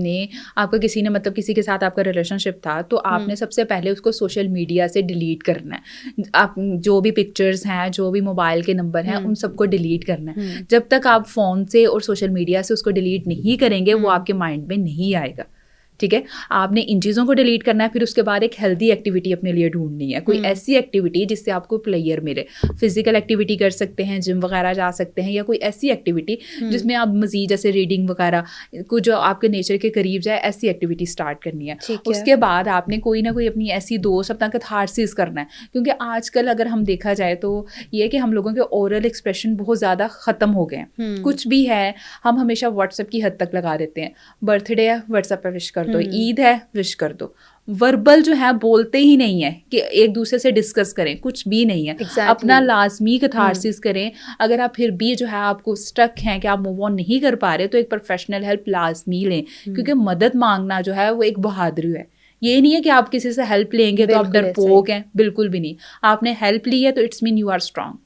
کا کسی نے مطلب کسی کے ساتھ آپ کا ریلیشن شپ تھا تو آپ نے سب سے پہلے اس کو سوشل میڈیا سے ڈیلیٹ کرنا ہے. آپ جو بھی پکچرز ہیں, جو بھی موبائل کے نمبر ہیں, ان سب کو ڈیلیٹ کرنا ہے. جب تک آپ فون سے اور سوشل میڈیا سے اس کو ڈیلیٹ نہیں کریں گے وہ آپ کے مائنڈ میں نہیں آئے گا. ٹھیک ہے, آپ نے ان چیزوں کو ڈیلیٹ کرنا ہے. پھر اس کے بعد ایک ہیلدی ایکٹیویٹی اپنے لیے ڈھونڈنی ہے, کوئی ایسی ایکٹیویٹی جس سے آپ کو پلیئر ملے. فزیکل ایکٹیویٹی کر سکتے ہیں, جم وغیرہ جا سکتے ہیں, یا کوئی ایسی ایکٹیویٹی جس میں آپ مزید جیسے ریڈنگ وغیرہ کو جو آپ کے نیچر کے قریب جائے, ایسی ایکٹیویٹی اسٹارٹ کرنی ہے. اس کے بعد آپ نے کوئی نہ کوئی اپنی ایسی دوست اپنا کتھارسس کرنا ہے, کیونکہ آج کل اگر ہم دیکھا جائے تو یہ کہ ہم لوگوں کے اورل ایکسپریشن بہت زیادہ ختم ہو گئے ہیں. کچھ بھی ہے ہم ہمیشہ واٹس ایپ کی حد تک لگا دیتے ہیں. برتھ ڈے ہے واٹس ایپ پہ وش کر دو, عید ہے وش کر دو. وربل جو ہے بولتے ہی نہیں ہے کہ ایک دوسرے سے ڈسکس کریں, کچھ بھی نہیں ہے. اپنا لازمی کتھارسس کریں. اگر آپ پھر بھی جو ہے آپ کو اسٹک ہیں کہ آپ موو آن نہیں کر پا رہے تو ایک پروفیشنل ہیلپ لازمی لیں, کیونکہ مدد مانگنا جو ہے وہ ایک بہادری ہے. یہ نہیں ہے کہ آپ کسی سے ہیلپ لیں گے تو آپ ڈرپوک ہیں, بالکل بھی نہیں. آپ نے ہیلپ لی ہے تو it's mean you are strong.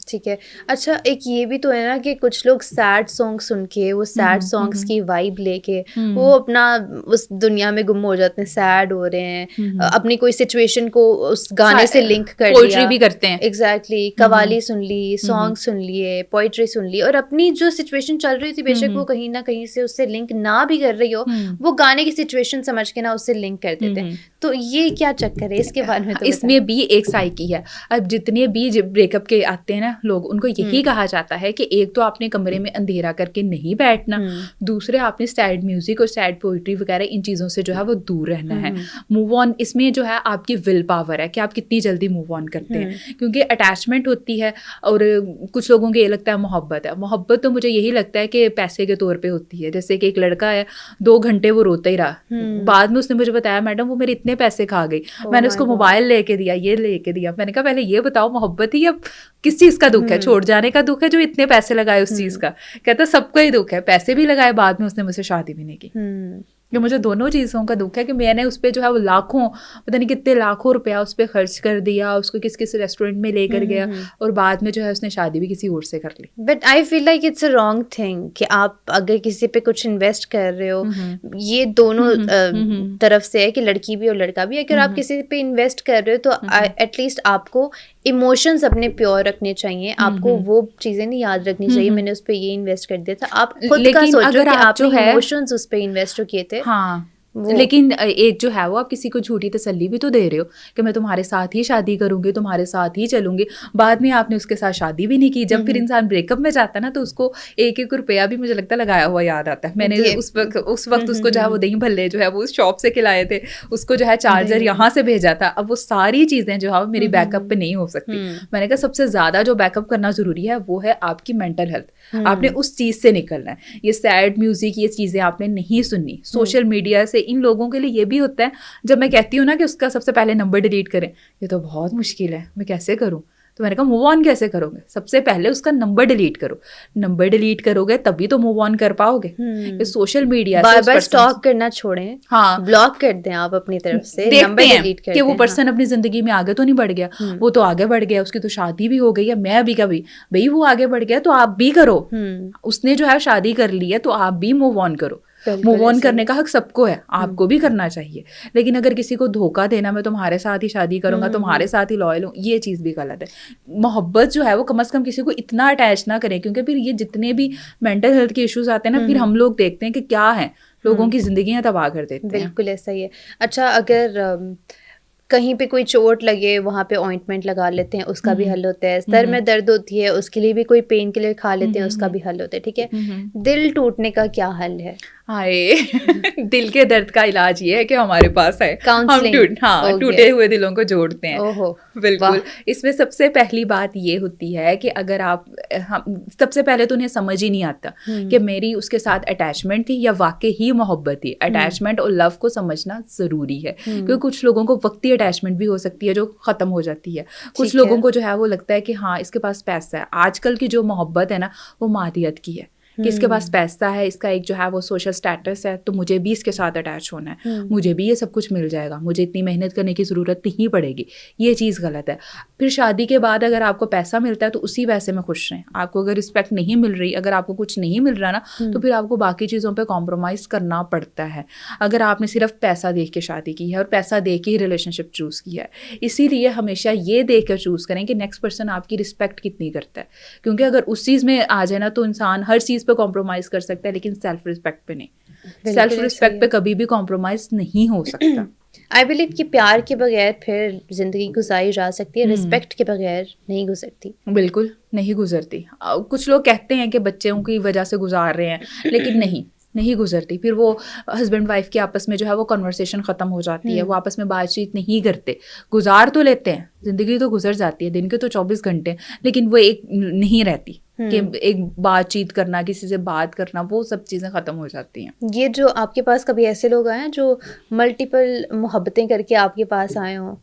ٹھیک ہے. اچھا, ایک یہ بھی تو ہے نا کہ کچھ لوگ سیڈ سانگ سن کے, وہ سیڈ سانگس کی وائب لے کے وہ اپنا اس دنیا میں گم ہو جاتے ہیں, سیڈ ہو رہے ہیں, اپنی کوئی سچویشن کو اس گانے سے لنک کر دیا. پوئٹری بھی کرتے ہیں. ایگزیکٹلی, قوالی سن لی, سانگ سن لیے, پوئٹری سن لی, اور اپنی جو سچویشن چل رہی تھی بے شک وہ کہیں نہ کہیں سے اس سے لنک نہ بھی کر رہی ہو, وہ گانے کی سچویشن سمجھ کے نا اس سے لنک کر دیتے ہیں. تو یہ کیا چکر ہے اس کے بارے میں؟ تو اس میں بھی ایک سائیکی ہے. اب جتنے بھی بریک اپ کے آتے ہیں نا لوگ, ان کو یہی کہا جاتا ہے کہ ایک تو آپ نے کمرے میں اندھیرا کر کے نہیں بیٹھنا, دوسرے آپ نے سیڈ میوزک اور سیڈ پوئٹری وغیرہ ان چیزوں سے جو ہے وہ دور رہنا ہے. موو آن اس میں جو ہے آپ کی ول پاور ہے کہ آپ کتنی جلدی موو آن کرتے ہیں, کیونکہ اٹیچمنٹ ہوتی ہے. اور کچھ لوگوں کو یہ لگتا ہے محبت ہے. محبت تو مجھے یہی لگتا ہے کہ پیسے کے طور پہ ہوتی ہے. جیسے کہ ایک لڑکا ہے 2 گھنٹے وہ روتا ہی رہا, بعد میں اس نے مجھے بتایا میڈم وہ میرے اتنے پیسے کھا گئی, میں نے اس کو موبائل لے کے دیا, یہ لے کے دیا. میں نے کہا پہلے یہ بتاؤ محبت ہی اب کس چیز کا دکھ ہے؟ چھوڑ جانے کا دکھ ہے جو اتنے پیسے لگائے اس چیز کا؟ کہتا سب کا ہی دکھ ہے, پیسے بھی لگائے, بعد میں اس نے مجھ سے شادی بھی نہیں کی. کہ مجھے دونوں چیزوں کا دکھ ہے کہ میں نے اس پہ جو ہے وہ لاکھوں, پتہ نہیں کتنے لاکھوں روپیہ اس پہ خرچ کر دیا, اس کو کس ریسٹورینٹ میں لے کر گیا, اور بعد میں جو ہے اس نے شادی بھی کسی اور سے کر لی. But I feel like it's a wrong thing کہ آپ اگر کسی پہ کچھ انویسٹ کر رہے ہو, یہ دونوں طرف سے ہے کہ لڑکی بھی اور لڑکا بھی. اگر آپ کسی پہ انویسٹ کر رہے ہو تو ایٹ لیسٹ آپ کو ایموشنز اپنے پیور رکھنے چاہیے. آپ کو وہ چیزیں نہیں یاد رکھنی چاہیے میں نے اس پہ یہ انویسٹ کر دیا تھا. آپ خود کا سوچو کہ آپ نے ایموشنز اس پہ انویسٹ کیے تھے. ہاں, لیکن ایک جو ہے وہ آپ کسی کو جھوٹی تسلی بھی تو دے رہے ہو کہ میں تمہارے ساتھ ہی شادی کروں گی, تمہارے ساتھ ہی چلوں گی. بعد میں آپ نے اس کے ساتھ شادی بھی نہیں کی. جب پھر انسان بریک اپ میں جاتا ہے نا تو اس کو 1-1 روپیہ بھی مجھے لگتا ہے لگایا ہوا یاد آتا ہے. میں نے اس وقت اس کو جو ہے وہ دہی بھلے جو ہے وہ اس شاپ سے کھلائے تھے, اس کو جو ہے چارجر یہاں سے بھیجا تھا. اب وہ ساری چیزیں جو ہے میری بیک اپ پہ نہیں ہو سکتی. میں نے کہا سب سے زیادہ جو بیک اپ کرنا ضروری ہے وہ ہے آپ کی مینٹل ہیلتھ. آپ نے اس چیز سے نکلنا ہے. یہ سیڈ میوزک, یہ چیزیں آپ نے نہیں سننی. سوشل میڈیا سے ان لوگوں کے لیے یہ بھی ہوتا ہے جب میں کہتی ہوں نا کہ اس کا سب سے پہلے نمبر ڈیلیٹ کریں, یہ تو بہت مشکل ہے, میں کیسے کروں؟ تو میں نے کہا موو آن کیسے کرو گے؟ سب سے پہلے اس کا نمبر ڈیلیٹ کرو. نمبر ڈیلیٹ کرو گے تبھی تو موو آن کر پاؤ گے. سوشل میڈیا بار بار اسٹاک کرنا چھوڑیں, ہاں بلاک کر دیں آپ اپنی طرف سے. نمبر ڈیلیٹ کر کہ وہ پرسن اپنی زندگی میں آگے تو نہیں بڑھ گیا, وہ تو آگے بڑھ گیا, اس کی تو شادی بھی ہو گئی ہے. میں بھی کبھی بھائی وہ آگے بڑھ گیا تو آپ بھی کرو. اس نے جو ہے شادی کر لی ہے تو آپ بھی موو آن کرو. موو آن کرنے کا حق سب کو ہے, آپ کو بھی کرنا چاہیے. لیکن اگر کسی کو دھوکہ دینا میں تمہارے ساتھ ہی شادی کروں گا, تمہارے ساتھ ہی لائل ہوں, یہ چیز بھی غلط ہے. محبت جو ہے وہ کم از کم کسی کو اتنا اٹیچ نہ کریں, کیونکہ پھر یہ جتنے بھی مینٹل ہیلتھ کے ایشوز آتے ہیں نا, پھر ہم لوگ دیکھتے ہیں کہ کیا ہیں, لوگوں کی زندگیاں تباہ کر دیتے ہیں. بالکل ایسا ہی ہے. اچھا, اگر کہیں پہ کوئی چوٹ لگے وہاں پہ آئنٹمنٹ لگا لیتے ہیں, اس کا بھی حل ہوتا ہے. سر میں درد ہوتی ہے, اس کے لیے بھی کوئی پین کلر کھا لیتے ہیں, اس کا بھی حل ہوتا ہے. ٹھیک ہے. دل ٹوٹنے کا کیا حل ہے؟ ہائے دل کے درد کا علاج یہ ہے کہ ہمارے پاس ہے، ہم ٹوٹے ہوئے دلوں کو جوڑتے ہیں. بالکل. اس میں سب سے پہلی بات یہ ہوتی ہے کہ اگر آپ سب سے پہلے تو انہیں سمجھ ہی نہیں آتا کہ میری اس کے ساتھ اٹیچمنٹ تھی یا واقعی ہی محبت تھی. اٹیچمنٹ اور لو کو سمجھنا ضروری ہے، کیونکہ کچھ لوگوں کو وقتی اٹیچمنٹ بھی ہو سکتی ہے جو ختم ہو جاتی ہے. کچھ لوگوں کو جو ہے وہ لگتا ہے کہ ہاں اس کے پاس پیسہ ہے. آج کل کی جو محبت ہے نا وہ مادیت کی ہے کہ اس کے پاس پیسہ ہے، اس کا ایک جو ہے وہ سوشل اسٹیٹس ہے، تو مجھے بھی اس کے ساتھ اٹیچ ہونا ہے، مجھے بھی یہ سب کچھ مل جائے گا، مجھے اتنی محنت کرنے کی ضرورت نہیں پڑے گی. یہ چیز غلط ہے. پھر شادی کے بعد اگر آپ کو پیسہ ملتا ہے تو اسی پیسے میں خوش رہیں. آپ کو اگر رسپیکٹ نہیں مل رہی، اگر آپ کو کچھ نہیں مل رہا نا، تو پھر آپ کو باقی چیزوں پہ کمپرومائز کرنا پڑتا ہے. اگر آپ نے صرف پیسہ دیکھ کے شادی کی ہے اور پیسہ دیکھ کے ہی ریلیشن شپ چوز کیا ہے، اسی لیے ہمیشہ یہ دیکھ کر چوز کریں کہ نیکسٹ پرسن آپ کی رسپیکٹ کتنی کرتا ہے. کیونکہ اگر اس چیز میں آ جائے نا تو انسان ہر چیز پہ کمپرومائز کر سکتا ہے لیکن سیلف رسپیکٹ پہ نہیں. سیلف رسپیکٹ پہ کبھی بھی کمپرومائز نہیں ہو سکتا. آئی بلیو کہ پیار کے بغیر پھر زندگی گزاری جا سکتی ہے، رسپیکٹ کے بغیر نہیں گزرتی. بالکل نہیں گزرتی. کچھ لوگ کہتے ہیں کہ بچوں کی وجہ سے گزار رہے ہیں، لیکن نہیں گزرتی. پھر وہ ہسبینڈ وائف کے آپس میں جو ہے وہ کنورسیشن ختم ہو جاتی ہے، وہ آپس میں بات چیت نہیں کرتے. گزار تو لیتے ہیں، زندگی تو گزر جاتی ہے، دن کے تو 24 گھنٹے، لیکن وہ ایک نہیں رہتی کہ ایک بات چیت کرنا، کسی سے بات کرنا، وہ سب چیزیں ختم ہو جاتی ہیں. یہ جو آپ کے پاس کبھی ایسے لوگ آئے ہیں جو ملٹیپل محبتیں کر کے آپ کے پاس آئے ہوں؟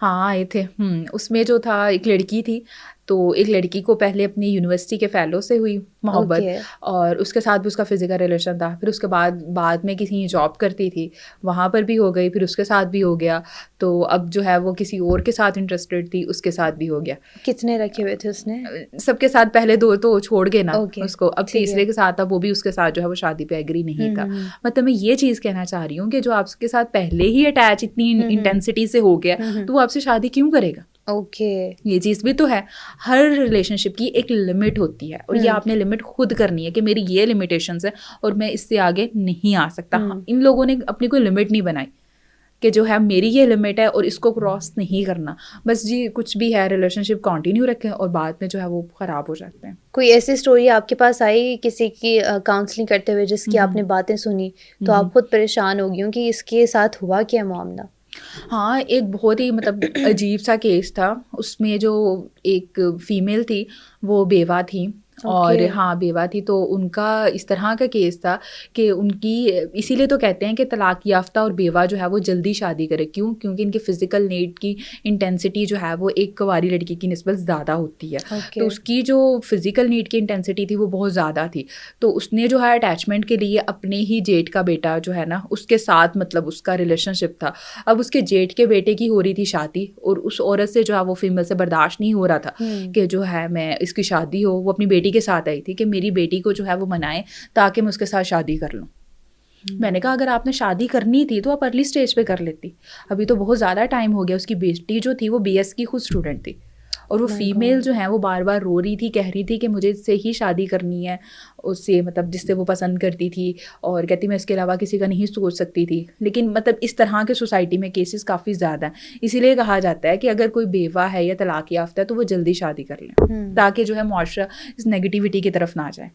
ہاں آئے تھے. اس میں جو تھا ایک لڑکی تھی، تو ایک لڑکی کو پہلے اپنی یونیورسٹی کے فیلو سے ہوئی محبت، اور اس کے ساتھ بھی اس کا فزیکل ریلیشن تھا. پھر اس کے بعد میں کسی جاب کرتی تھی، وہاں پر بھی ہو گئی، پھر اس کے ساتھ بھی ہو گیا. تو اب جو ہے وہ کسی اور کے ساتھ انٹرسٹیڈ تھی، اس کے ساتھ بھی ہو گیا. کتنے رکھے ہوئے تھے اس نے؟ سب کے ساتھ پہلے 2 تو چھوڑ گئے نا اس کو، اب تیسرے کے ساتھ اب وہ بھی اس کے ساتھ جو ہے وہ شادی پہ ایگری نہیں تھا. مطلب میں یہ چیز کہنا چاہ رہی ہوں کہ جو آپ کے ساتھ پہلے ہی اٹیچ اتنی انٹینسٹی سے ہو گیا تو وہ آپ سے شادی کیوں کرے گا؟ یہ چیز بھی تو ہے. ہر ریلیشن شپ کی ایک لمٹ ہوتی ہے، اور یہ آپ نے لمٹ خود کرنی ہے کہ میری یہ لمیٹیشنز ہیں اور میں اس سے آگے نہیں آ سکتا. ان لوگوں نے اپنی کوئی لمٹ نہیں بنائی کہ جو ہے میری یہ لمٹ ہے اور اس کو کراس نہیں کرنا. بس جی کچھ بھی ہے ریلیشن شپ کنٹینیو رکھیں اور بعد میں جو ہے وہ خراب ہو جاتے ہیں. کوئی ایسی اسٹوری آپ کے پاس آئی کسی کی کاؤنسلنگ کرتے ہوئے جس کی آپ نے باتیں سنی تو آپ خود پریشان ہو گئی ہوں کہ اس کے ساتھ ہوا کیا معاملہ؟ ہاں ایک بہت ہی مطلب عجیب سا کیس تھا. اس میں جو ایک فیمیل تھی وہ بیوہ تھی، اور ہاں بیوہ تھی، تو ان کا اس طرح کا کیس تھا کہ ان کی، اسی لیے تو کہتے ہیں کہ طلاق یافتہ اور بیوہ جو ہے وہ جلدی شادی کرے. کیونکہ ان کی فزیکل نیڈ کی انٹینسٹی جو ہے وہ ایک کنواری لڑکی کی نسبت زیادہ ہوتی ہے. تو اس کی جو فزیکل نیڈ کی انٹینسٹی تھی وہ بہت زیادہ تھی. تو اس نے جو ہے اٹیچمنٹ کے لیے اپنے ہی جیٹ کا بیٹا جو ہے نا اس کے ساتھ، مطلب اس کا ریلیشن شپ تھا. اب اس کے جیٹ کے بیٹے کی ہو رہی تھی شادی، اور اس عورت سے جو ہے وہ فیمیل سے برداشت نہیں ہو رہا تھا کہ جو ہے میں اس کی شادی ہو. وہ اپنی بیٹی کے ساتھ آئی تھی کہ میری بیٹی کو جو ہے وہ منائیں تاکہ میں اس کے ساتھ شادی کر لوں. میں نے کہا اگر آپ نے شادی کرنی تھی تو آپ ارلی اسٹیج پہ کر لیتی، ابھی تو بہت زیادہ ٹائم ہو گیا. اس کی بیٹی جو تھی وہ BS کی خود اسٹوڈنٹ تھی، اور وہ فیمیل جو ہیں وہ بار بار رو رہی تھی، کہہ رہی تھی کہ مجھے اس سے ہی شادی کرنی ہے، اس سے مطلب جس سے وہ پسند کرتی تھی، اور کہتی میں اس کے علاوہ کسی کا نہیں سوچ سکتی تھی. لیکن مطلب اس طرح کے سوسائٹی میں کیسز کافی زیادہ ہیں. اسی لیے کہا جاتا ہے کہ اگر کوئی بیوہ ہے یا طلاق یافتہ ہے تو وہ جلدی شادی کر لیں تاکہ جو ہے معاشرہ اس نیگیٹیوٹی کی طرف نہ جائے.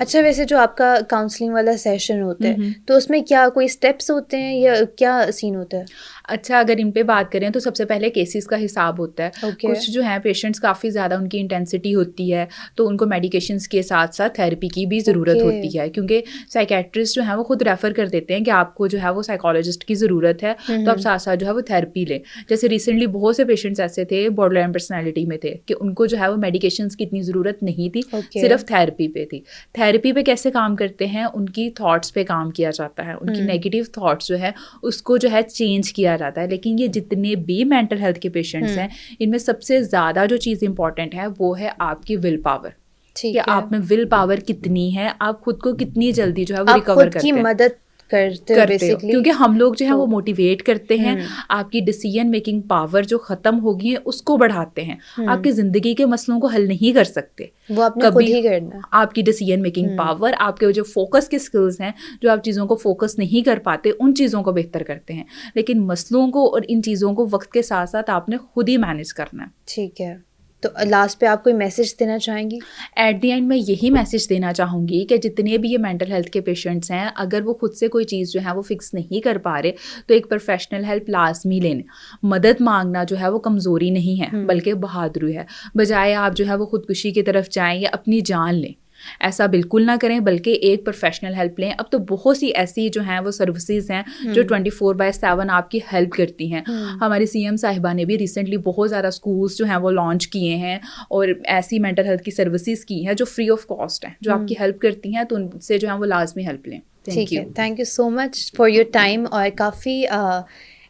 اچھا ویسے جو آپ کا کاؤنسلنگ والا سیشن ہوتا ہے تو اس میں کیا کوئی اسٹیپس ہوتے ہیں یا کیا سین ہوتا ہے؟ اچھا اگر ان پہ بات کریں تو سب سے پہلے کیسز کا حساب ہوتا ہے. کچھ جو ہیں پیشنٹس کافی زیادہ ان کی انٹینسٹی ہوتی ہے تو ان کو میڈیکیشنس کے ساتھ ساتھ تھیراپی کی بھی ضرورت ہوتی ہے، کیونکہ سائیکیٹرسٹ جو ہیں وہ خود ریفر کر دیتے ہیں کہ آپ کو جو ہے وہ سائیکالوجسٹ کی ضرورت ہے، تو آپ ساتھ ساتھ جو ہے وہ تھیراپی لیں. جیسے ریسنٹلی بہت سے پیشنٹس ایسے تھے بارڈر لائن پرسنالٹی میں تھے کہ ان کو جو ہے وہ میڈیکیشنس کی اتنی ضرورت نہیں تھی، صرف تھیراپی پہ تھی. تھیراپی پہ کیسے کام کرتے ہیں؟ ان کی تھاٹس پہ کام کیا جاتا ہے، ان کی نیگیٹو تھاٹس جو ہے اس کو جو ہے چینج کیا جاتا ہے. لیکن یہ جتنے بھی مینٹل ہیلتھ کے پیشنٹس ہیں ان میں سب سے زیادہ جو چیز امپورٹنٹ ہے وہ ہے آپ کی ول پاور، کہ آپ میں ول پاور کتنی ہے، آپ خود کو کتنی جلدی جو ہے وہ ریکور کرتے ہیں، مدد کرتے ہو. کیونکہ ہم لوگ جو ہے وہ موٹیویٹ کرتے ہیں، آپ کی ڈیسیژن میکنگ پاور جو ختم ہوگی ہے اس کو بڑھاتے ہیں. آپ کی زندگی کے مسئلوں کو حل نہیں کر سکتے، وہ آپ نے خود ہی کرنا. آپ کی ڈیسیژن میکنگ پاور، آپ کے جو فوکس کے اسکلز ہیں، جو آپ چیزوں کو فوکس نہیں کر پاتے ان چیزوں کو بہتر کرتے ہیں. لیکن مسئلوں کو اور ان چیزوں کو وقت کے ساتھ ساتھ آپ نے خود ہی مینیج کرنا ہے. ٹھیک ہے. تو لاسٹ پہ آپ کوئی میسج دینا چاہیں گی؟ ایٹ دی اینڈ میں یہی میسج دینا چاہوں گی کہ جتنے بھی یہ مینٹل ہیلتھ کے پیشنٹس ہیں، اگر وہ خود سے کوئی چیز جو ہے وہ فکس نہیں کر پا رہے تو ایک پروفیشنل ہیلپ لازمی لیں. مدد مانگنا جو ہے وہ کمزوری نہیں ہے بلکہ بہادری ہے. بجائے آپ جو ہے وہ خودکشی کی طرف جائیں یا اپنی جان لیں، ایسا بالکل نہ کریں، بلکہ ایک پروفیشنل ہیلپ لیں. اب تو بہت سی ایسی جو ہیں وہ سروسز ہیں جو 24/7 آپ کی ہیلپ کرتی ہیں. ہماری سی ایم صاحبہ نے بھی ریسنٹلی بہت زیادہ اسکولس جو ہیں وہ لانچ کیے ہیں اور ایسی مینٹل ہیلتھ کی سروسز کی ہیں جو فری آف کاسٹ ہیں، جو آپ کی ہیلپ کرتی ہیں، تو ان سے جو ہے وہ لازمی ہیلپ لیں. ٹھیک ہے، thank you so much for your time. اور کافی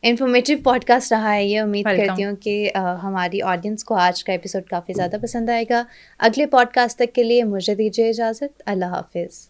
انفارمیٹیو پوڈ کاسٹ رہا ہے یہ. امید کرتی ہوں کہ ہماری آڈینس کو آج کا ایپیسوڈ کافی زیادہ پسند آئے گا. اگلے پوڈ کاسٹ تک کے لیے مجھے دیجیے اجازت. اللہ حافظ.